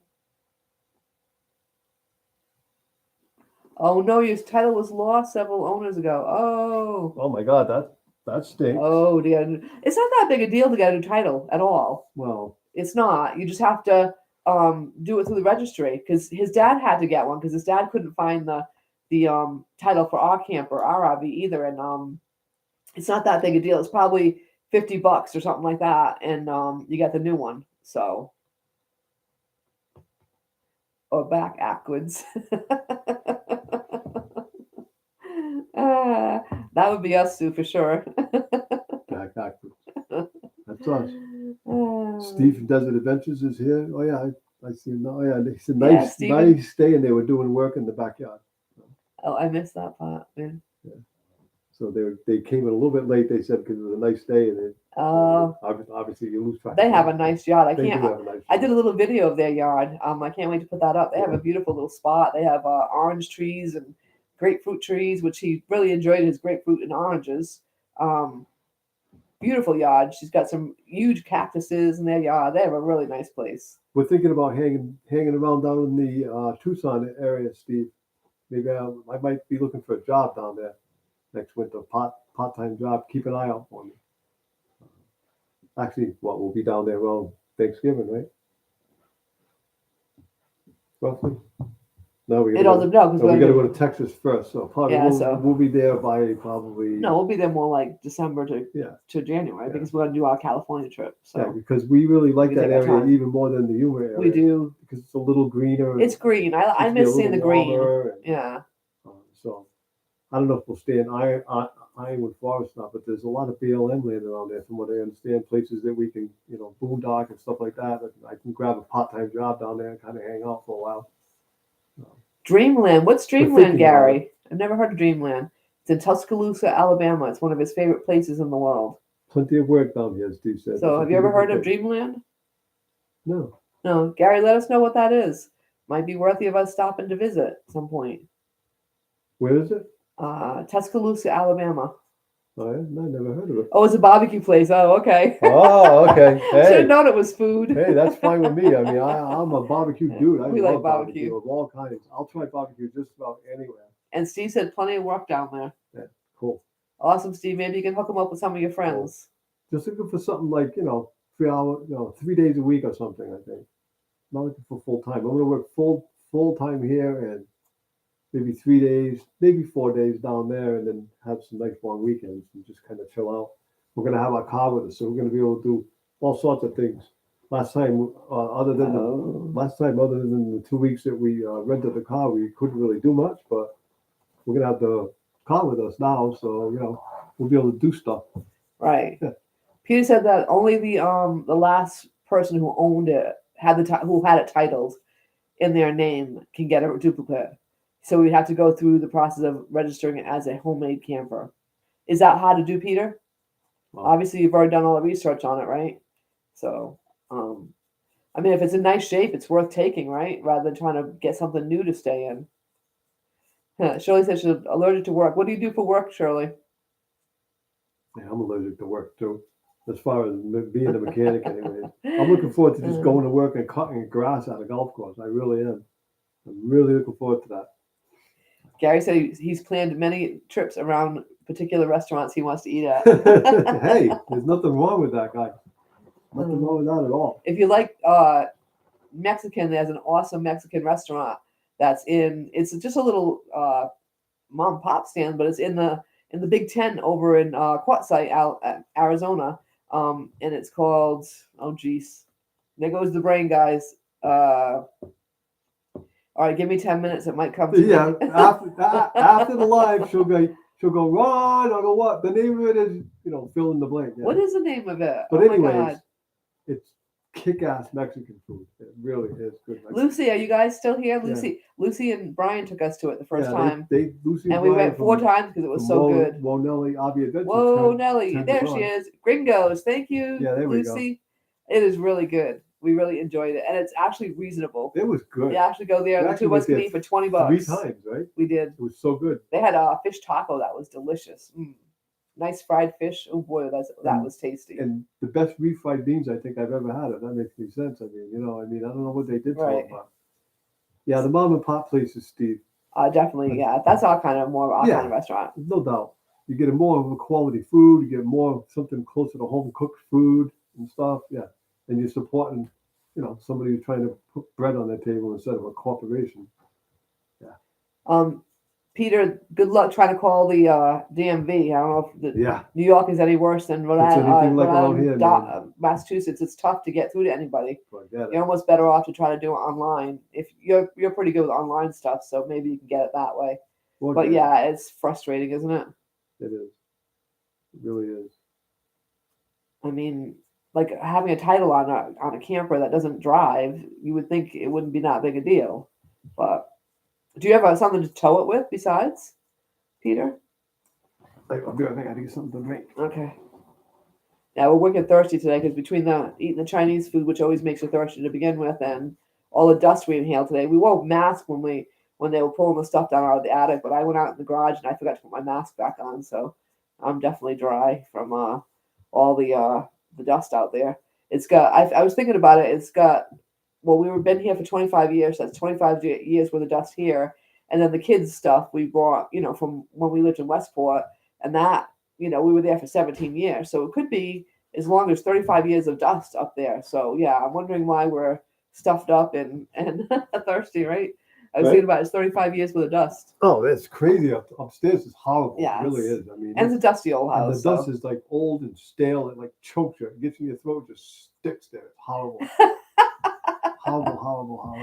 Oh no, your title was lost several owners ago. Oh. Oh my God, that stinks. Oh dear. It's not that big a deal to get a new title at all. Well, It's not. You just have to do it through the registry because his dad had to get one because his dad couldn't find the title for our camper, our RV either, and it's not that big a deal. It's probably $50 or something like that, and you get the new one. So, or backwards. That would be us, Sue, for sure. backwards. That's us. Steve from Desert Adventures is here. Oh yeah, I see him. Oh yeah, it's a nice, Steven. nice day, and they were doing work in the backyard. Oh, I missed that part, man. Yeah. So they came in a little bit late. They said because it was a nice day, and obviously you lose track. They have a nice yard. They do have a nice I did a little video of their yard. I can't wait to put that up. They have a beautiful little spot. They have orange trees and grapefruit trees, which he really enjoyed his grapefruit and oranges. Beautiful yard. She's got some huge cactuses in their yard. They have a really nice place. We're thinking about hanging around down in the Tucson area, Steve. Maybe I might be looking for a job down there next winter, part-time job. Keep an eye out for me. Actually, we'll be down there around Thanksgiving, right? Roughly. No, we got to go to Texas first, so probably we'll be there by probably. No, we'll be there more like December to January because we're going to do our California trip. So yeah, because we really like that area even more than the Yuma area. We do because it's a little greener. It's green. I miss seeing the green. Yeah. So I don't know if we'll stay in Ironwood Forest now, but there's a lot of BLM land around there, from what I understand. Places that we can, boondock and stuff like that. I can grab a part-time job down there and kind of hang out for a while. Dreamland. What's Dreamland, Gary? I've never heard of Dreamland. It's in Tuscaloosa, Alabama. It's one of his favorite places in the world. Plenty of work down here, Steve said. So have you ever heard of Dreamland? No. No. Gary, let us know what that is. Might be worthy of us stopping to visit at some point. Where is it? Tuscaloosa, Alabama. Oh, yeah? No, I never heard of it. Oh, it's a barbecue place. Oh, okay. Oh, okay. Hey. Should have known it was food. Hey, that's fine with me. I mean, I'm a barbecue dude. We love like barbecue of all kinds. I'll try barbecue just about anywhere. And Steve said plenty of work down there. Yeah, cool. Awesome, Steve. Maybe you can hook him up with some of your friends. Just looking for something like 3 hours, 3 days a week or something. I think. Not looking for full time. I'm going to work full time here and maybe 3 days, maybe 4 days down there, and then have some nice long weekends and just kind of chill out. we're going to have our car with us, so we're going to be able to do all sorts of things. Last time, other than the 2 weeks that we rented the car, we couldn't really do much. But we're going to have the car with us now, so we'll be able to do stuff. Right. Yeah. Peter said that only the last person who owned it who had it titled in their name can get a duplicate. So we'd have to go through the process of registering it as a homemade camper. Is that hard to do, Peter? Well, Obviously, you've already done all the research on it, right? So, I mean, if it's in nice shape, it's worth taking, right? Rather than trying to get something new to stay in. Shirley said she's allergic to work. What do you do for work, Shirley? yeah, I'm allergic to work too, as far as being a mechanic, anyways. I'm looking forward to just going to work and cutting grass at a golf course. I really am. I'm really looking forward to that. Gary said he's planned many trips around particular restaurants he wants to eat at. Hey, there's nothing wrong with that, guy. Nothing wrong with that at all. If you like Mexican, there's an awesome Mexican restaurant it's just a little mom and pop stand, but it's in the Big Ten over in Quartzsite, Arizona, and it's called, oh geez, there goes the brain, guys. All right, give me 10 minutes. It might come to me. After the live, she'll go, Ron, I'll go, what? The name of it is, fill in the blank. Yeah. What is the name of it? But oh anyways, my God. It's kick-ass Mexican food. It really is good. Lucy, are you guys still here? Lucy and Brian took us to it the first time. Lucy and we went 4 times because it was so good. Whoa, Nelly, Avi Adventures. Whoa, Nelly. There she is. Gringos. Thank you, yeah, there Lucy. We go. It is really good. We really enjoyed it. And it's actually reasonable. It was good. You actually go there. The 2 of us can eat for $20. 3 times, right? We did. It was so good. They had a fish taco that was delicious. Nice fried fish. Oh boy, that was tasty. And the best refried beans I think I've ever had. If that makes any sense. I don't know what they did to them. But yeah, the mom and pop places, Steve. Definitely, yeah. That's our kind of kind of restaurant. No doubt. You get more of a quality food. You get more something closer to home cooked food and stuff. Yeah, and you're supporting, somebody who's trying to put bread on their table instead of a corporation. Yeah. Peter, good luck trying to call the DMV. I don't know if New York is any worse than Rhode Island, Massachusetts. It's tough to get through to anybody. You're almost better off to try to do it online. If you're pretty good with online stuff, so maybe you can get it that way. But yeah, it's frustrating, isn't it? It is. It really is. I mean, like having a title on a camper that doesn't drive, you would think it wouldn't be that big a deal, but. Do you have something to tow it with besides, Peter? I'll do. I think I need something to drink. Okay. Yeah, we're wicked thirsty today because between eating the Chinese food, which always makes you thirsty to begin with, and all the dust we inhaled today. We wore masks when they were pulling the stuff down out of the attic, but I went out in the garage and I forgot to put my mask back on, so I'm definitely dry from all the dust out there. It's got. I was thinking about it. It's got. Well, we've been here for 25 years. That's 25 years worth of dust here. And then the kids' stuff we brought, from when we lived in Westport. And that, we were there for 17 years. So it could be as long as 35 years of dust up there. So, yeah, I'm wondering why we're stuffed up and thirsty, right? I was thinking about it's 35 years worth of dust. Oh, that's crazy. Upstairs is horrible. Yeah, it really is. I mean, and it's a dusty old house. And the dust is like old and stale. It like chokes you. It gets in your throat, just sticks there. It's horrible. Horrible.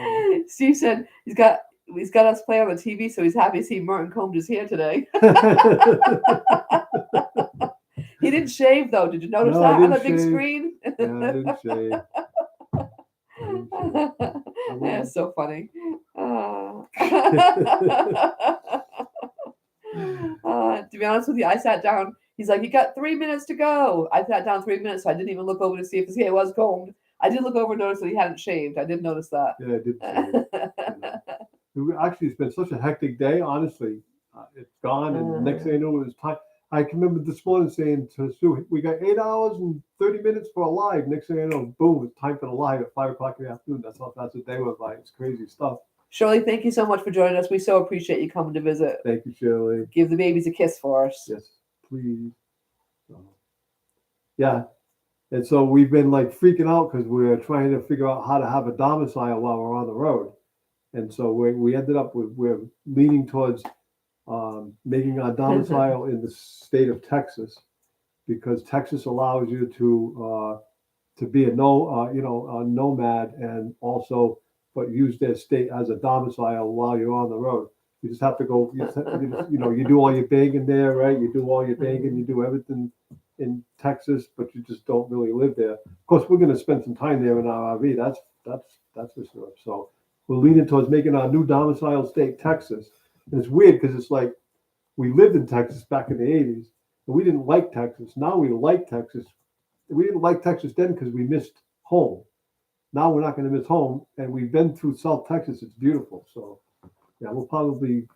Steve said he's got us play on the TV, so he's happy to see Merton combed his hair today. He didn't shave though. Did you notice that on the big screen? Yeah, I didn't shave. That's so funny. To be honest with you, I sat down. He's like, "You got 3 minutes to go." I sat down 3 minutes, so I didn't even look over to see if his hair was combed. I did look over and notice that he hadn't shaved. I did notice that. Yeah, I did. Actually, it's been such a hectic day. Honestly, it's gone, and the next thing I know, it was time. I can remember this morning saying to Sue, "We got 8 hours and 30 minutes for a live." Next thing I know, boom! It's time for the live at 5 o'clock in the afternoon. That's what the day was like. It's crazy stuff. Shirley, thank you so much for joining us. We so appreciate you coming to visit. Thank you, Shirley. Give the babies a kiss for us. Yes, please. Yeah. And so we've been like freaking out because we're trying to figure out how to have a domicile while we're on the road. And so we ended up we're leaning towards making our domicile in the state of Texas. because Texas allows you to be a a nomad, and also but use their state as a domicile while you're on the road. You just have to go. You do all your banking there, right? You do all your banking, you do everything in Texas, but you just don't really live there. Of course, we're going to spend some time there in our RV. That's for sure. So we're leaning towards making our new domicile state Texas. And it's weird because it's like we lived in Texas back in the '80s, and we didn't like Texas. Now we like Texas. We didn't like Texas then because we missed home. Now we're not going to miss home, and we've been through South Texas. It's beautiful. So yeah, we'll probably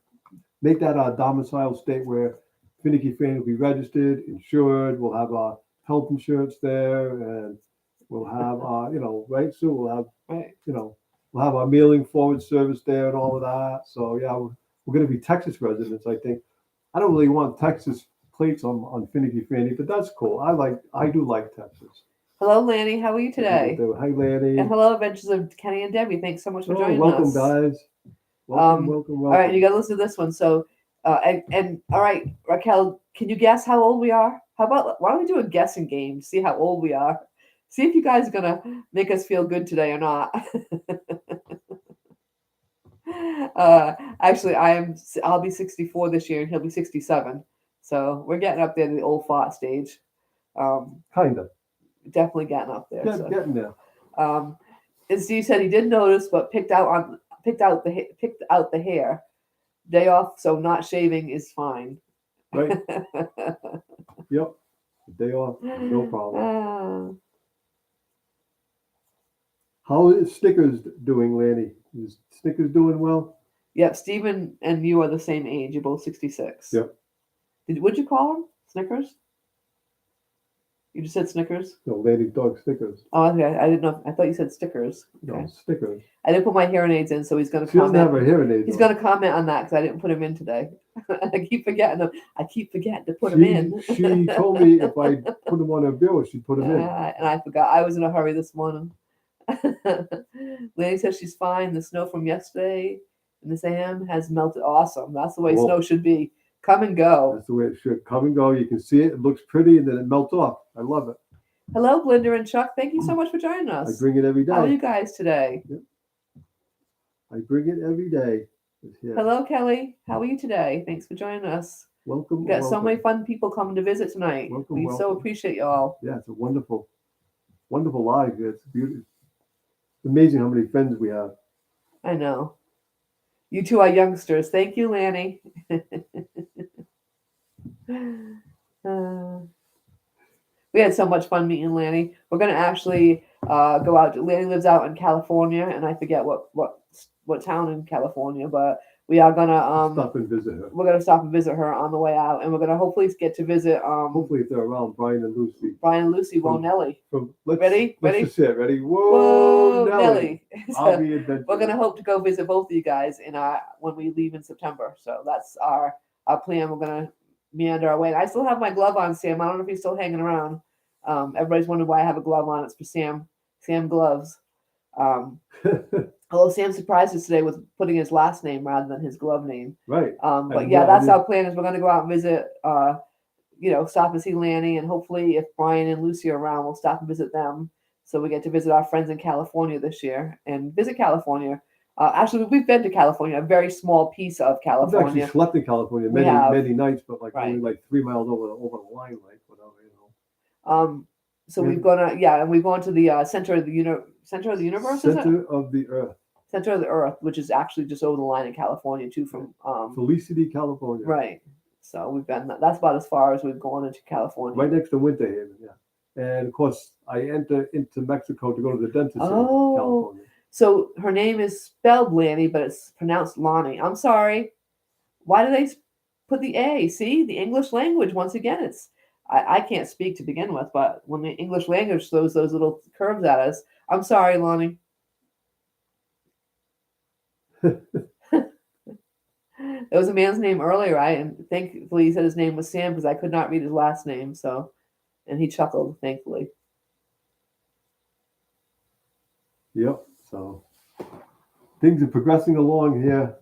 make that our domicile state where Finicky Fanny will be registered, insured. We'll have our health insurance there, and we'll have right, Sue? We'll have Right. we'll have our mailing forward service there and all of that. So yeah, we're going to be Texas residents. I think. I don't really want Texas plates on Finicky Fanny, but that's cool. I do like Texas. Hello, Lanny. How are you today? Hi, Lanny. And hello, Adventures of Kenny and Debbie. Thanks so much for joining welcome, us. guys. Welcome. All right, you got to listen to this one. So, and all right, Raquel, can you guess how old we are? Why don't we do a guessing game? See how old we are. See if you guys are gonna make us feel good today or not. Actually, I'll be 64 this year, and he'll be 67. So we're getting up there to the old fart stage. Kind of. Definitely getting up there. Getting there. And Steve said he did notice, but picked out the hair. Day off, so not shaving is fine. Right. Yep. Day off, no problem. How is Snickers doing, Lanny? Is Snickers doing well? Yep, Stephen and you are the same age. You're both 66. Yep. What'd you call him? Snickers? You just said Snickers? No, Lanny's dog Snickers. Oh, okay. I didn't know. I thought you said stickers. Okay. No, Snickers. I didn't put my hearing aids in, so he's going to She doesn't comment. have her hearing aids. He's on. going to comment on that because I didn't put him in today. I keep forgetting them. I keep forgetting to put him in. She told me if I put him on her bill, she'd put him in. And I forgot. I was in a hurry this morning. Lanny says she's fine. The snow from yesterday in the Sam has melted. Awesome. That's the way Whoa. snow should be. Come and go. That's the way it should. Come and go. You can see it. It looks pretty, and then it melts off. I love it. Hello, Glinda and Chuck. Thank you so much for joining I us. bring it every day. How are you guys today? Yep. I bring it every day. Yeah. Hello, Kelly. How are you today? Thanks for joining us. Welcome. We've got so welcome. many fun people coming to visit tonight. Welcome, We so welcome. appreciate you all. Yeah, it's a wonderful, wonderful life. It's beautiful. It's amazing how many friends we have. I know. You two are youngsters. Thank you, Lanny. We had so much fun meeting Lanny. We're gonna actually go out. Lanny lives out in California, and I forget what town in California, but we are gonna Stop and visit her. we're gonna stop and visit her on the way out, and we're gonna hopefully get to visit Hopefully, if they're around, Brian and Lucy. Brian and Lucy. Whoa, Nelly. Let's Ready? just say it. Ready? Whoa, Whoa, Nelly. So I'll be adventurous. we're gonna hope to go visit both of you guys when we leave in September. So that's our plan. We're gonna meander our way. And I still have my glove on, Sam. I don't know if he's still hanging around. Everybody's wondering why I have a glove on. It's for Sam. Sam gloves. Although Sam surprised us today with putting his last name rather than his glove name. Right. But yeah, that's our plan. Is we're gonna go out and visit. Stop and see Lanny, and hopefully, if Brian and Lucy are around, we'll stop and visit them. So we get to visit our friends in California this year and visit California. Actually, we've been to California, a very small piece of I've California. actually slept in California We have. many nights, but only Right. 3 miles over the line, whatever, So Yeah. we've gone and we've gone to the center of the universe. Is it? Center of the Earth, Center of the Earth, which is actually just over the line in California too. From Felicity, California. right. So we've been. That's about as far as we've gone into California. Right next to Winter Haven, yeah. And of course, I enter into Mexico to go to the dentist in Oh. California. So her name is spelled Lanny, but it's pronounced Lonnie. I'm sorry. Why do they put the A? See, the English language, once again, I can't speak to begin with, but when the English language throws those little curves at us, I'm sorry, Lonnie. There was a man's name earlier, and thankfully he said his name was Sam because I could not read his last name. And he chuckled, thankfully. Yep. So things are progressing along here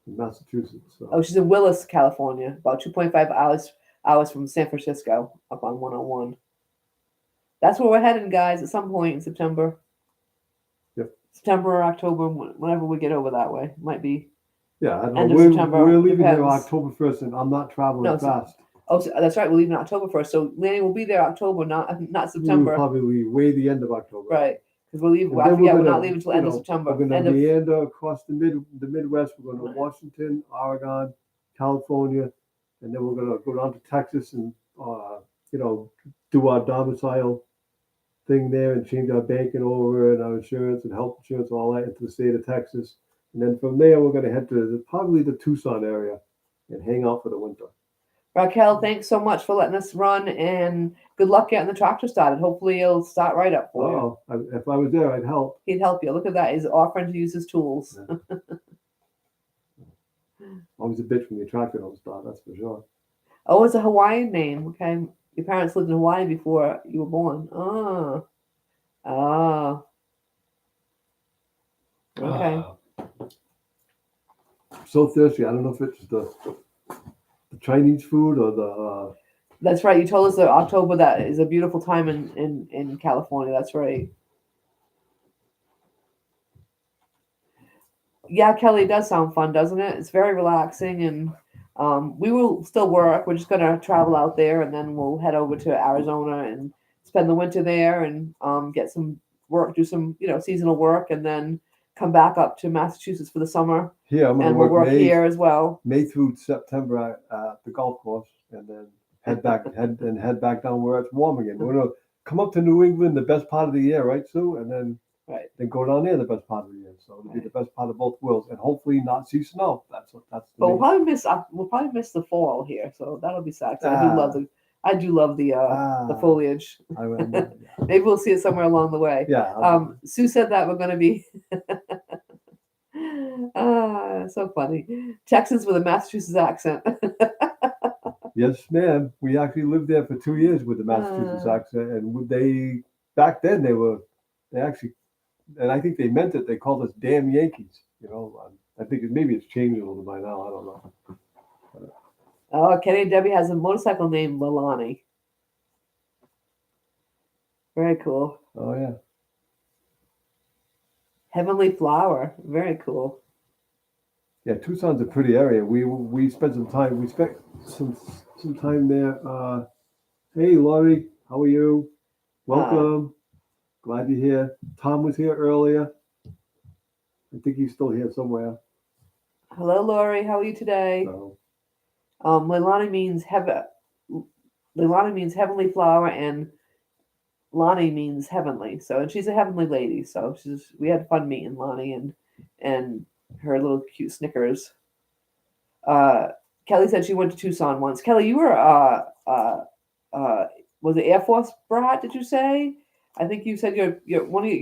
in Massachusetts. So. Oh, she's in Willis, California, about 2.5 hours hours from San Francisco up on 101. That's where we're heading, guys, at some point in September. Yep. September or October, whenever we get over that way. Might be. Yeah, I don't End know. of September, We're leaving here depends. October 1st, and I'm not traveling No, fast. Oh, so that's right. We're leaving October 1st. So Lanny will be there October, not We'll September. probably leave way the end of October. Right. Because we'll leave. And I then forget. We're gonna, not leaving until end of September. We're going End to of meander across the Midwest. We're going to Right. Washington, Oregon, California, and then we're going to go down to Texas and do our domicile thing there and change our banking over and our insurance and health insurance and all that into the state of Texas. And then from there, we're going to head to probably the Tucson area and hang out for the winter. Raquel, thanks so much for letting us run, and good luck getting the tractor started. Hopefully, it'll start right up for you. If I was there, I'd help. He'd help you. Look at that. He's offering to use his tools. Yeah. Always a bitch when your tractor don't start, that's for sure. Oh, it's a Hawaiian name. Okay. Your parents lived in Hawaii before you were born. Okay. I'm so thirsty. I don't know if it's the Chinese food or the. That's right. You told us that October that is a beautiful time in California. That's right. Yeah, Kelly, it does sound fun, doesn't it? It's very relaxing, and we will still work. We're just gonna travel out there, and then we'll head over to Arizona and spend the winter there, and get some work, do some seasonal work, and then come back up to Massachusetts for the summer. Here, I'm and gonna we'll work here as well. May through September at the golf course, and then head back down where it's warm again. We're gonna come up to New England, the best part of the year, right, Sue? And then then go down there, the best part of the year. So it'll be the best part of both worlds, and hopefully not see snow. That's. But we'll probably miss the fall here, so that'll be sad. I do love the foliage. Maybe we'll see it somewhere along the way. Yeah. Sue said that we're going to be. So funny. Texans with a Massachusetts accent. Yes, ma'am. We actually lived there for 2 years with the Massachusetts accent, and back then they actually, and I think they meant it. They called us damn Yankees. I think maybe it's changed a little by now. I don't know. Oh, Kenny and Debbie has a motorcycle named Lalani. Very cool. Oh yeah. Heavenly Flower. Very cool. Yeah, Tucson's a pretty area. We spent some time. We spent some time there. Hey, Laurie, how are you? Welcome. Glad you're here. Tom was here earlier. I think he's still here somewhere. Hello, Laurie. How are you today? So, Leilani means heavenly flower, and Lonnie means heavenly. So, and she's a heavenly lady. So we had fun meeting Lonnie and her little cute Snickers. Kelly said she went to Tucson once. Kelly, you were was it Air Force brat? Did you say? I think you said your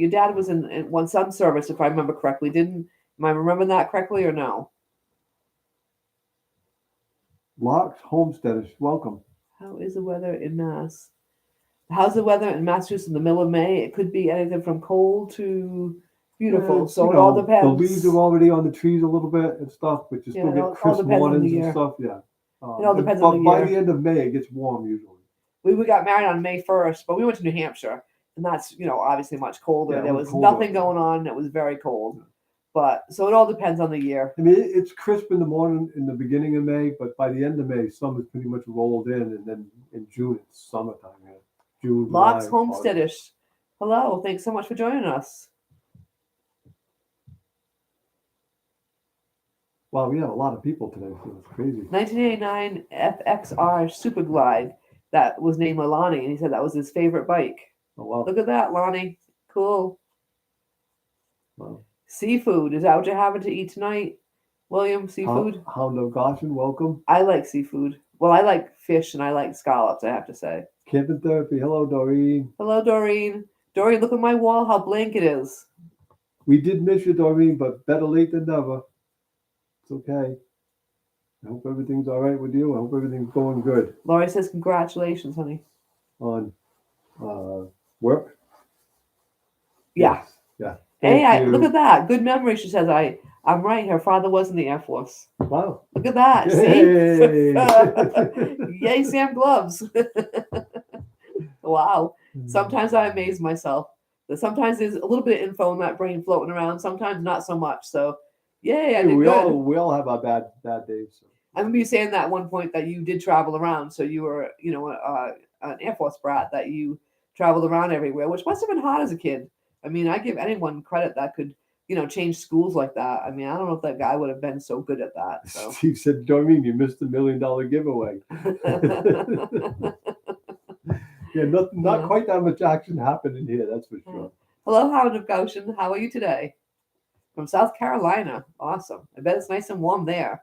dad was in one sun service, if I remember correctly. Am I remembering that correctly or no? Locks Homesteaders, welcome. How is the weather in Mass? How's the weather in Massachusetts in the middle of May? It could be anything from cold to beautiful. So it all depends. The leaves are already on the trees a little bit and stuff, but you still get crisp mornings and stuff. Yeah. It all depends on the year. By the end of May, it gets warm usually. We got married on May 1st, but we went to New Hampshire, and that's obviously much colder. Yeah, there was nothing going on. It was very cold. Yeah. But so it all depends on the year. I mean, it's crisp in the morning in the beginning of May, but by the end of May, summer's pretty much rolled in, and then in June it's summertime. Yeah. June. Locks Homesteadish. Hello, thanks so much for joining us. Wow, we have a lot of people today. So it's crazy. 1989 FXR Super Glide that was named Leilani, and he said that was his favorite bike. Oh wow! Look at that, Lonnie. Cool. Wow. Seafood. Is that what you're having to eat tonight, William? Seafood? Hound of Goshen, welcome. I like seafood. Well, I like fish and I like scallops, I have to say. Camping Therapy. Hello, Doreen. Hello, Doreen. Doreen, look at my wall, how blank it is. We did miss you, Doreen, but better late than never. It's okay. I hope everything's all right with you. I hope everything's going good. Laurie says, congratulations, honey. On work? Yeah. Yeah. Hey, look at that. Good memory, she says. I I'm right. Her father was in the Air Force. Wow. Look at that. Yay. See? Yay, Sam Gloves. Wow. Sometimes I amaze myself. Sometimes there's a little bit of info in that brain floating around. Sometimes not so much. So, yay, I Hey, did we good. all have our bad days. So. I remember you saying that at one point that you did travel around. So you were, an Air Force brat that you traveled around everywhere, which must have been hard as a kid. I mean, I give anyone credit that could, change schools like that. I mean, I don't know if that guy would have been so good at that. So. Steve said, Doreen, you missed the $1 million giveaway. Yeah, not quite that much action happened in here, that's for sure. Hello, Hound of Goshen. How are you today? From South Carolina. Awesome. I bet it's nice and warm there.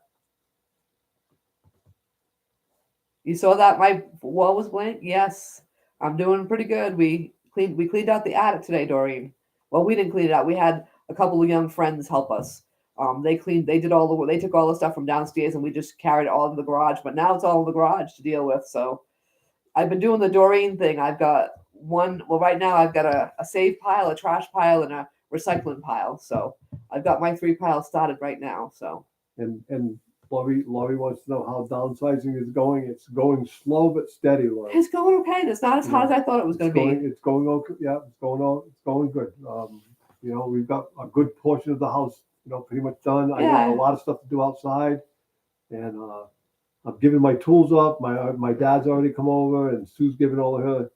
You saw that my wall was blank? Yes. I'm doing pretty good. We cleaned out the attic today, Doreen. Well, we didn't clean it out. We had a couple of young friends help us. They took all the stuff from downstairs and we just carried it all to the garage. But now it's all in the garage to deal with. So I've been doing the Doreen thing. I've got right now I've got a save pile, a trash pile, and a recycling pile. So I've got my 3 piles started right now. So And Laurie wants to know how downsizing is going. It's going slow but steady, Laurie. it's going okay. It's not as hard as I thought it was going to be. It's going okay. Yeah, it's going good. We've got a good portion of the house, pretty much done. I got a lot of stuff to do outside, and I'm giving my tools up. My dad's already come over, and Sue's giving a lot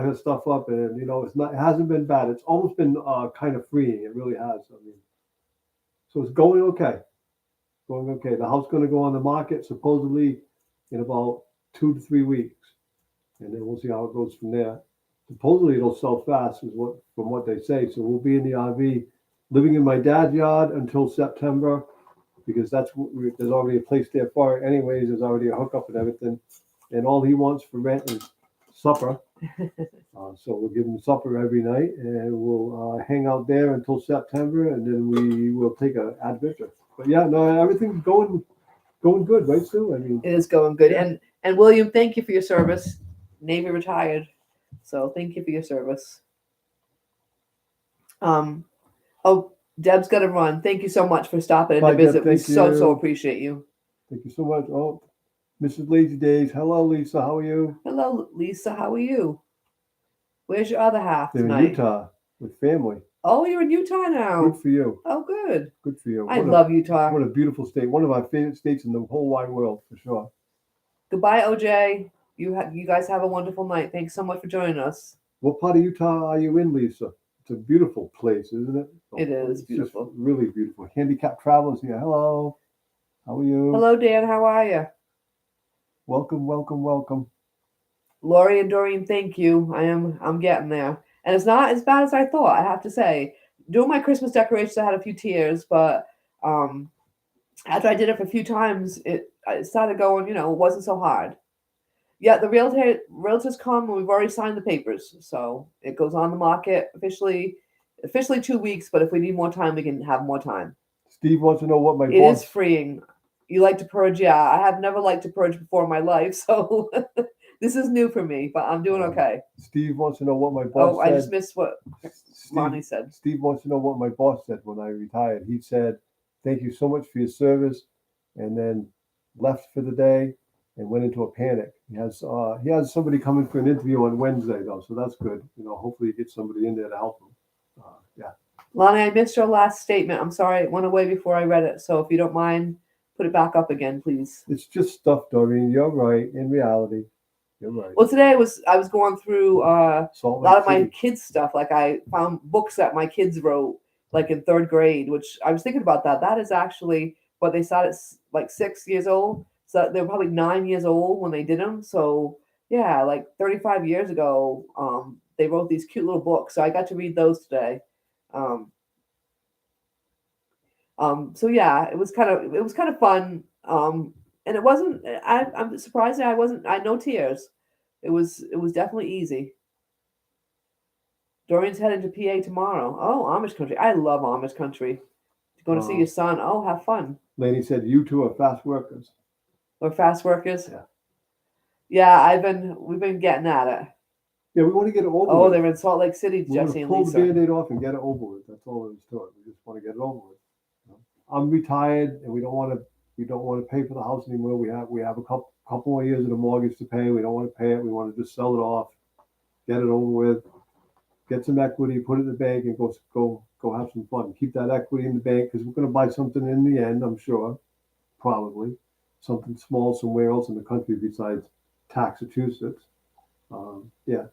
of her stuff up, and it hasn't been bad. It's almost been kind of freeing. It really has. I mean, so it's going okay. Going okay. The house going to go on the market supposedly in about 2 to 3 weeks, and then we'll see how it goes from there. Supposedly it'll sell fast, from what they say. So we'll be in the RV, living in my dad's yard until September, because there's already a place there for it. Anyways, there's already a hookup and everything, and all he wants for rent is supper. So we'll give him supper every night, and we'll hang out there until September, and then we will take an adventure. But yeah, no, everything's going good, right, Sue? I mean, it is going good. Yeah. And William, thank you for your service. Navy retired, so thank you for your service. Oh, Deb's got to run. Thank you so much for stopping in Bye, to visit. Deb, We thank so you. appreciate you. Thank you so much. Oh, Mrs. Lazy Days. Hello, Lisa. How are you? Hello, Lisa. How are you? Where's your other half They're tonight? in Utah with family. Oh, you're in Utah now. Good for you. Oh, good. Good for you. I love Utah. What a beautiful state. One of our favorite states in the whole wide world, for sure. Goodbye, OJ. You guys have a wonderful night. Thanks so much for joining us. What part of Utah are you in, Lisa? It's a beautiful place, isn't it? It is beautiful. Just really beautiful. Handicapped travelers here. Hello. How are you? Hello, Dan. How are you? Welcome, welcome, welcome. Lori and Doreen, thank you. I'm getting there. And it's not as bad as I thought, I have to say. Doing my Christmas decorations, I had a few tears, but after I did it for a few times, it started going, it wasn't so hard. Yeah, the realtors come and we've already signed the papers. So it goes on the market officially 2 weeks, but if we need more time, we can have more time. Steve wants to know what my It is freeing. You like to purge? Yeah, I have never liked to purge before in my life, so this is new for me, but I'm doing okay. Steve wants to know what my boss said. I just missed what Lonnie said. Steve wants to know what my boss said when I retired. He said, "Thank you so much for your service," and then left for the day and went into a panic. He has somebody coming for an interview on Wednesday, though, so that's good. Hopefully he gets somebody in there to help him. Yeah. Lonnie, I missed your last statement. I'm sorry, it went away before I read it. So if you don't mind, put it back up again, please. It's just stuff, Doreen. You're right. In reality, you're right. Well, today I was going through a lot of my City. kids' stuff. Like I found books that my kids wrote, like in 3rd grade, which I was thinking about that. That is actually what they started like 6 years old. So they were probably 9 years old when they did them. So yeah, like 35 years ago, they wrote these cute little books. So I got to read those today. So yeah, it was kind of fun. And it wasn't. I'm surprised that I no tears. It was definitely easy. Dorian's headed to PA tomorrow. Oh, Amish country. I love Amish country. Going to see your son. Oh, have fun. Laney said, "You two are fast workers." We're fast workers. Yeah. Yeah, we've been getting at it. Yeah, we want to get it over with. Oh, they're in Salt Lake City, We Jesse and pull Lisa. the Band-Aid off and get it over with. That's all there is to it. We just want to get it over with. I'm retired, and we don't want to pay for the house anymore. We have a couple more years of the mortgage to pay. We don't want to pay it. We want to just sell it off, get it over with, get some equity, put it in the bank, and go have some fun. Keep that equity in the bank because we're going to buy something in the end. I'm sure, probably something small somewhere else in the country besides Massachusetts. Yeah.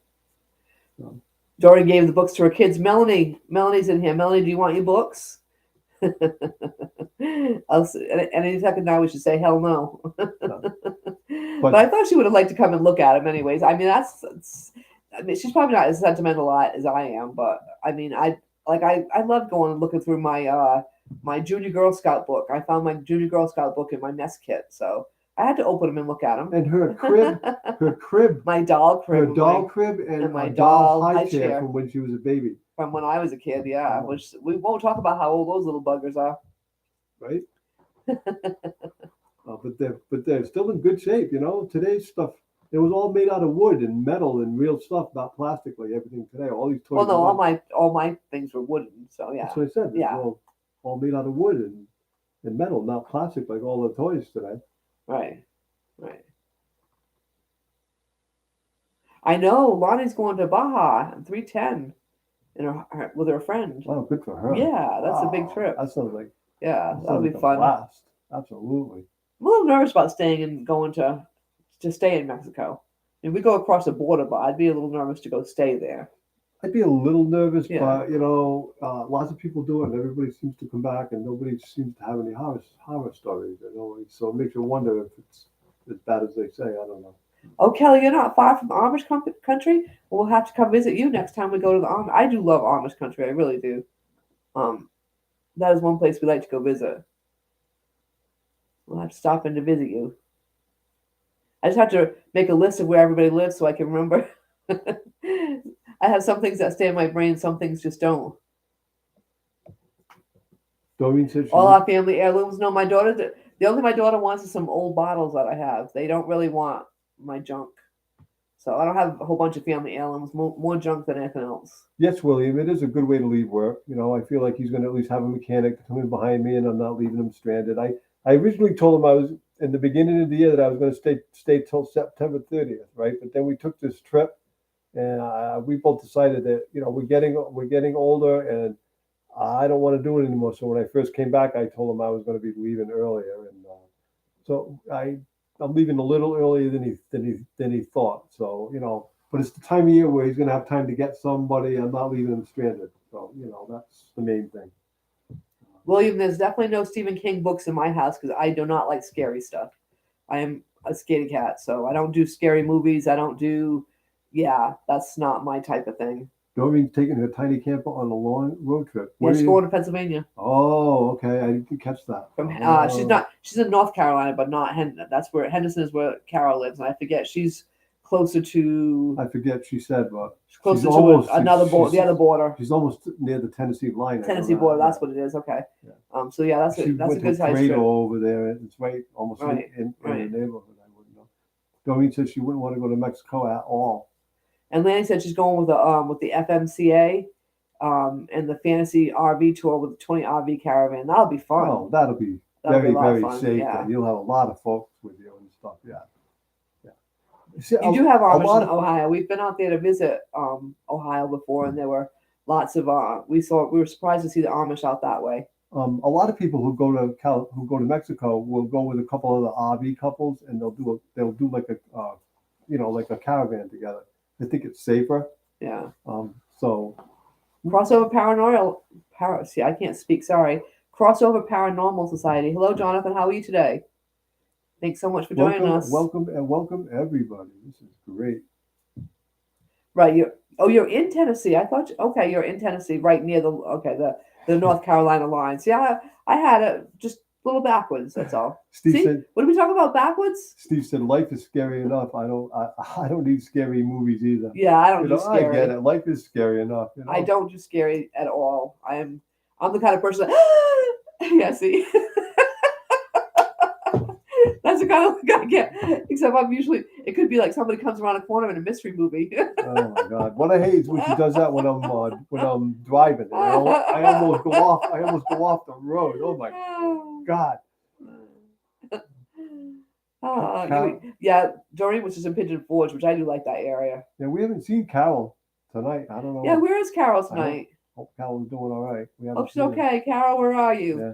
Dory gave the books to her kids. Melanie's in here. Melanie, do you want your books? Any second now we should say hell no. But I thought she would have liked to come and look at them anyways. I mean, I mean, she's probably not as sentimental as I am, but I mean, I love going and looking through my my junior Girl Scout book. I found my junior Girl Scout book in my mess kit, so I had to open them and look at them. And her crib, my doll crib, and my a doll high chair from when she was a baby. From when I was a kid, yeah. Which we won't talk about how old those little buggers are. Right. But they're still in good shape. You know, today's stuff. It was all made out of wood and metal and real stuff, not plastic like everything today. All these toys. Well, no, all my things were wooden. So yeah. That's what I said. Yeah. All made out of wood and metal, not plastic like all the toys today. Right. I know Lonnie's going to Baja 310 with her friend. Oh, good for her. Yeah, that's a big trip. That sounds like that'll be fun. Blast. Absolutely. I'm a little nervous about staying and going to stay in Mexico. And we go across the border, but I'd be a little nervous to go stay there. I'd be a little nervous, but lots of people do it, and everybody seems to come back, and nobody seems to have any horror stories. So it makes you wonder if it's as bad as they say. I don't know. Oh, Kelly, you're not far from Amish country. We'll have to come visit you next time we go to the Amish. I do love Amish country. I really do. That is one place we like to go visit. We'll have to stop in to visit you. I just have to make a list of where everybody lives so I can remember. I have some things that stay in my brain, some things just don't. Doreen said all our family heirlooms. No, my daughter. The only thing my daughter wants is some old bottles that I have. They don't really want my junk. So I don't have a whole bunch of family heirlooms, more junk than anything else. Yes, William, it is a good way to leave work. I feel like he's going to at least have a mechanic come in behind me, and I'm not leaving him stranded. I originally told him I was in the beginning of the year that I was going to stay till September 30th, right? But then we took this trip, and we both decided that we're getting older, and I don't want to do it anymore. So when I first came back, I told him I was going to be leaving earlier, and so I'm leaving a little earlier than he thought. So but it's the time of year where he's going to have time to get somebody. I'm not leaving him stranded. So that's the main thing. William, there's definitely no Stephen King books in my house because I do not like scary stuff. I am a scaredy cat, so I don't do scary movies. I don't do, that's not my type of thing. Doreen's taking her tiny camper on a long road trip. She's going to Pennsylvania. Oh, okay. I didn't catch that. She's in North Carolina, but not Henderson. That's where Henderson is where Carol lives. And I forget she's closer to. I forget she said, but she's closer to another border, the other border. She's almost near the Tennessee line. Tennessee border. That's what it is. Okay. Yeah. That's a good size trip. Over there. It's right almost in the neighborhood. I wouldn't know. Doreen said she wouldn't want to go to Mexico at all. And Lanny said she's going with the FMCA and the fantasy RV tour with the 20 RV caravan. That'll be fun. Oh, that'll be very safe. Yeah. And you'll have a lot of folks with you and stuff. Yeah. See, you do have Amish in Ohio. We've been out there to visit Ohio before, and there were lots of we were surprised to see the Amish out that way. A lot of people who go to Mexico will go with a couple of the RV couples, and they'll do like a caravan together. I think it's safer. Yeah. So Crossover I can't speak. Sorry. Crossover Paranormal Society. Hello, Jonathan. How are you today? Thanks so much for joining us. Welcome everybody. This is great. Right. You're in Tennessee. I thought. Okay, you're in Tennessee, right near the North Carolina line. See, I had it just a little backwards. That's all. Steve said. What did we talk about backwards? Steve said, "Life is scary enough. I don't need scary movies either." Yeah, I don't do scary. I get it. Life is scary enough. I don't do scary at all. I'm the kind of person that. Yeah. See. That's the kind of look I get. Except I'm usually, it could be like somebody comes around a corner in a mystery movie. Oh my God! What I hate is when she does that when I'm driving. And I almost go off. I almost go off the road. Oh my God! Yeah, Doreen was just in Pigeon Forge, which I do like that area. Yeah, we haven't seen Carol tonight. I don't know. Yeah, where is Carol I tonight? hope Carol's doing all right. We haven't Hope she's seen her. okay. Carol, where are you? Yeah.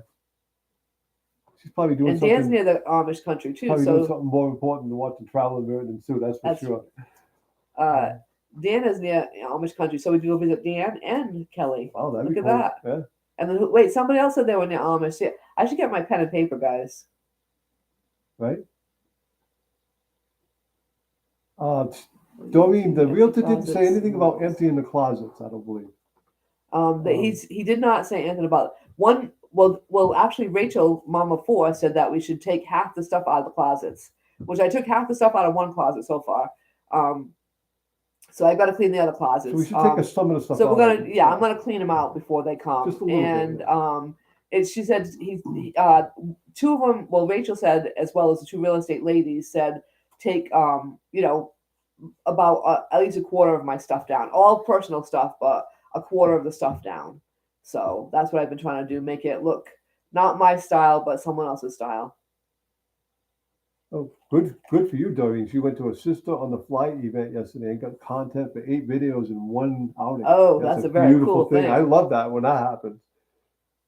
She's probably doing And Dan's something. near the Amish country too, Probably doing so something more important than watching Traveling Merton and Sue. That's for sure. Dan is near Amish country, so we can go visit Dan and Kelly. Wow, that'd Look be at cool. that. Yeah. And then wait, somebody else said they were near Amish. Yeah, I should get my pen and paper, guys. Right. Doreen, the realtor didn't say anything about emptying the closets. I don't believe. He did not say anything about one. Well, actually, Rachel, Mama Four, said that we should take half the stuff out of the closets, which I took half the stuff out of one closet so far. So I got to clean the other closets. So we should take some of the stuff. So out we're gonna, yeah, I'm gonna clean them out before they come. Just a little bit. She said two of them. Well, Rachel said, as well as the two real estate ladies said, take about at least a quarter of my stuff down, all personal stuff, but a quarter of the stuff down. So that's what I've been trying to do, make it look not my style, but someone else's style. Oh, good for you, Doreen. She went to her sister on the flight event yesterday and got content for 8 videos in one outing. Oh, that's a very beautiful cool thing. I love that when that happens.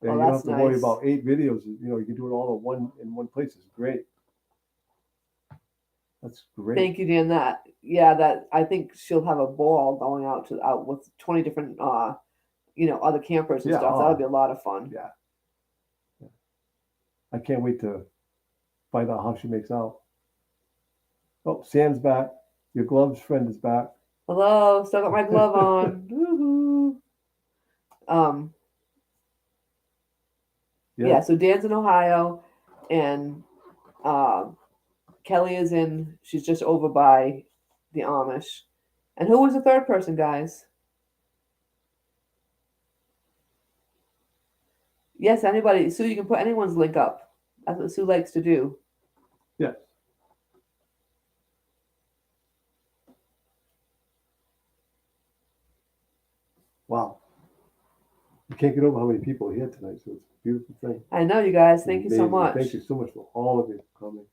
Yeah, you don't have to nice. worry about 8 videos. You can do it all in one place. It's great. That's great. Thank you, Dan. That I think she'll have a ball going out with 20 different other campers and stuff. That'll be a lot of fun. Yeah. I can't wait to find out how she makes out. Oh, Sam's back. Your gloves friend is back. Hello, still got my glove on. Woohoo. Yeah, so Dan's in Ohio, and Kelly is she's just over by the Amish. And who was the third person, guys? Yes, anybody. Sue, you can put anyone's link up. That's what Sue likes to do. Yes. Wow. You can't get over how many people are here tonight, so it's a beautiful thing. I know, you guys. Thank you so much. Thank you so much for all of you coming.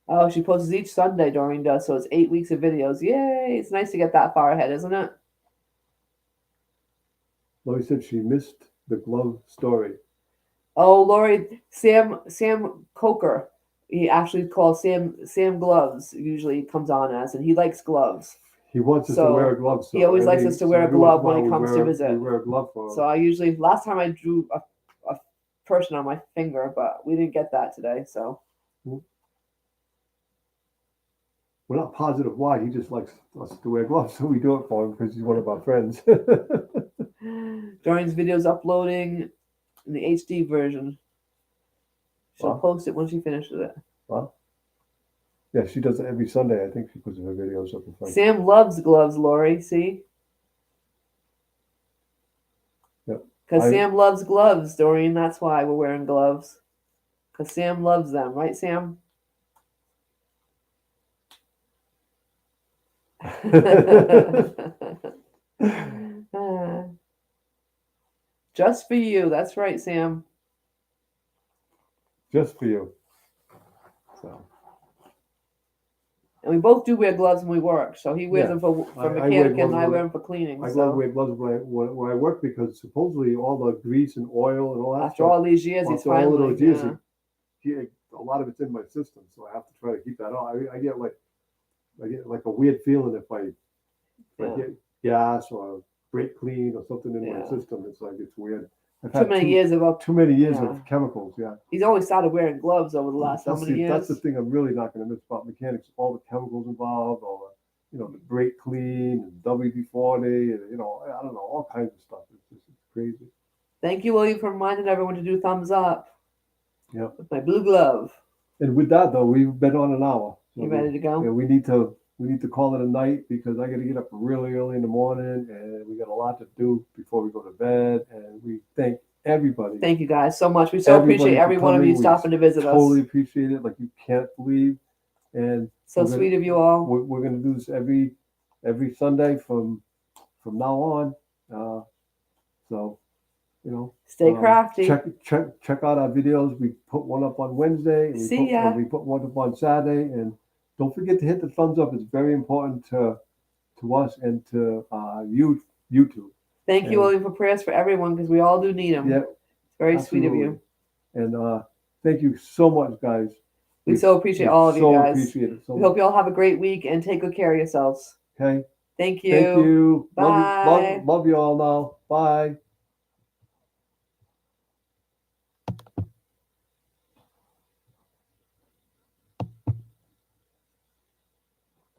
Oh, she posts each Sunday, Doreen does, so it's 8 weeks of videos. Yay! It's nice to get that far ahead, isn't it? Lori said she missed the glove story. Oh, Lori, Sam Coker. He actually calls Sam Gloves, usually comes on as, and he likes gloves. He wants us to wear a glove. So he always likes us to wear a glove when he comes to visit. We wear a glove for him. So last time I drew a person on my finger, but we didn't get that today, so. We're not positive why. He just likes us to wear gloves, so we do it for him because he's one of our friends. Doreen's video's uploading in the HD version. She'll post it when she finishes it. Well, yeah, she does it every Sunday. I think she puts her videos up in front. Sam loves gloves, Lori. See? Yep. Because Sam loves gloves, Doreen. That's why we're wearing gloves. Because Sam loves them, right, Sam? Just for you. That's right, Sam. Just for you. So. And we both do wear gloves when we work. So he wears them for mechanic and I wear them for cleaning. I love wear gloves when I work because supposedly all the grease and oil and all that after all these years, he's finally. All those years, a lot of it's in my system, so I have to try to keep that on. I get like a weird feeling if I get gas or brake clean or something in my system. It's like it's weird. I've had too many years of chemicals. Yeah. He's always started wearing gloves over the last how many years. That's the thing I'm really not going to miss about mechanics. All the chemicals involved, all the the brake clean and WD-40, and I don't know, all kinds of stuff. It's crazy. Thank you, William, for reminding everyone to do thumbs up. Yeah. With my blue glove. And with that though, we've been on an hour. So you ready to go? Yeah, we need to call it a night because I got to get up really early in the morning and we got a lot to do before we go to bed. And we thank everybody. Thank you guys so much. We so appreciate Everybody for every one of coming. you We stopping to visit Totally us. appreciate it, like you can't believe. And So we're gonna- sweet of you all. we're going to do this every Sunday from now on. So you know, Stay crafty. check out our videos. We put one up on Wednesday, and See ya. we put one up on Saturday. And don't forget to hit the thumbs up. It's very important to us and to YouTube. Thank you, And- William, for prayers for everyone because we all do need them. Yeah, It's very sweet of you. absolutely. And thank you so much, guys. We so appreciate all of you so guys. appreciate it. So We hope you all have a great week and take good care of yourselves. Okay. Thank you. Thank you. Bye. Love you all now. Bye.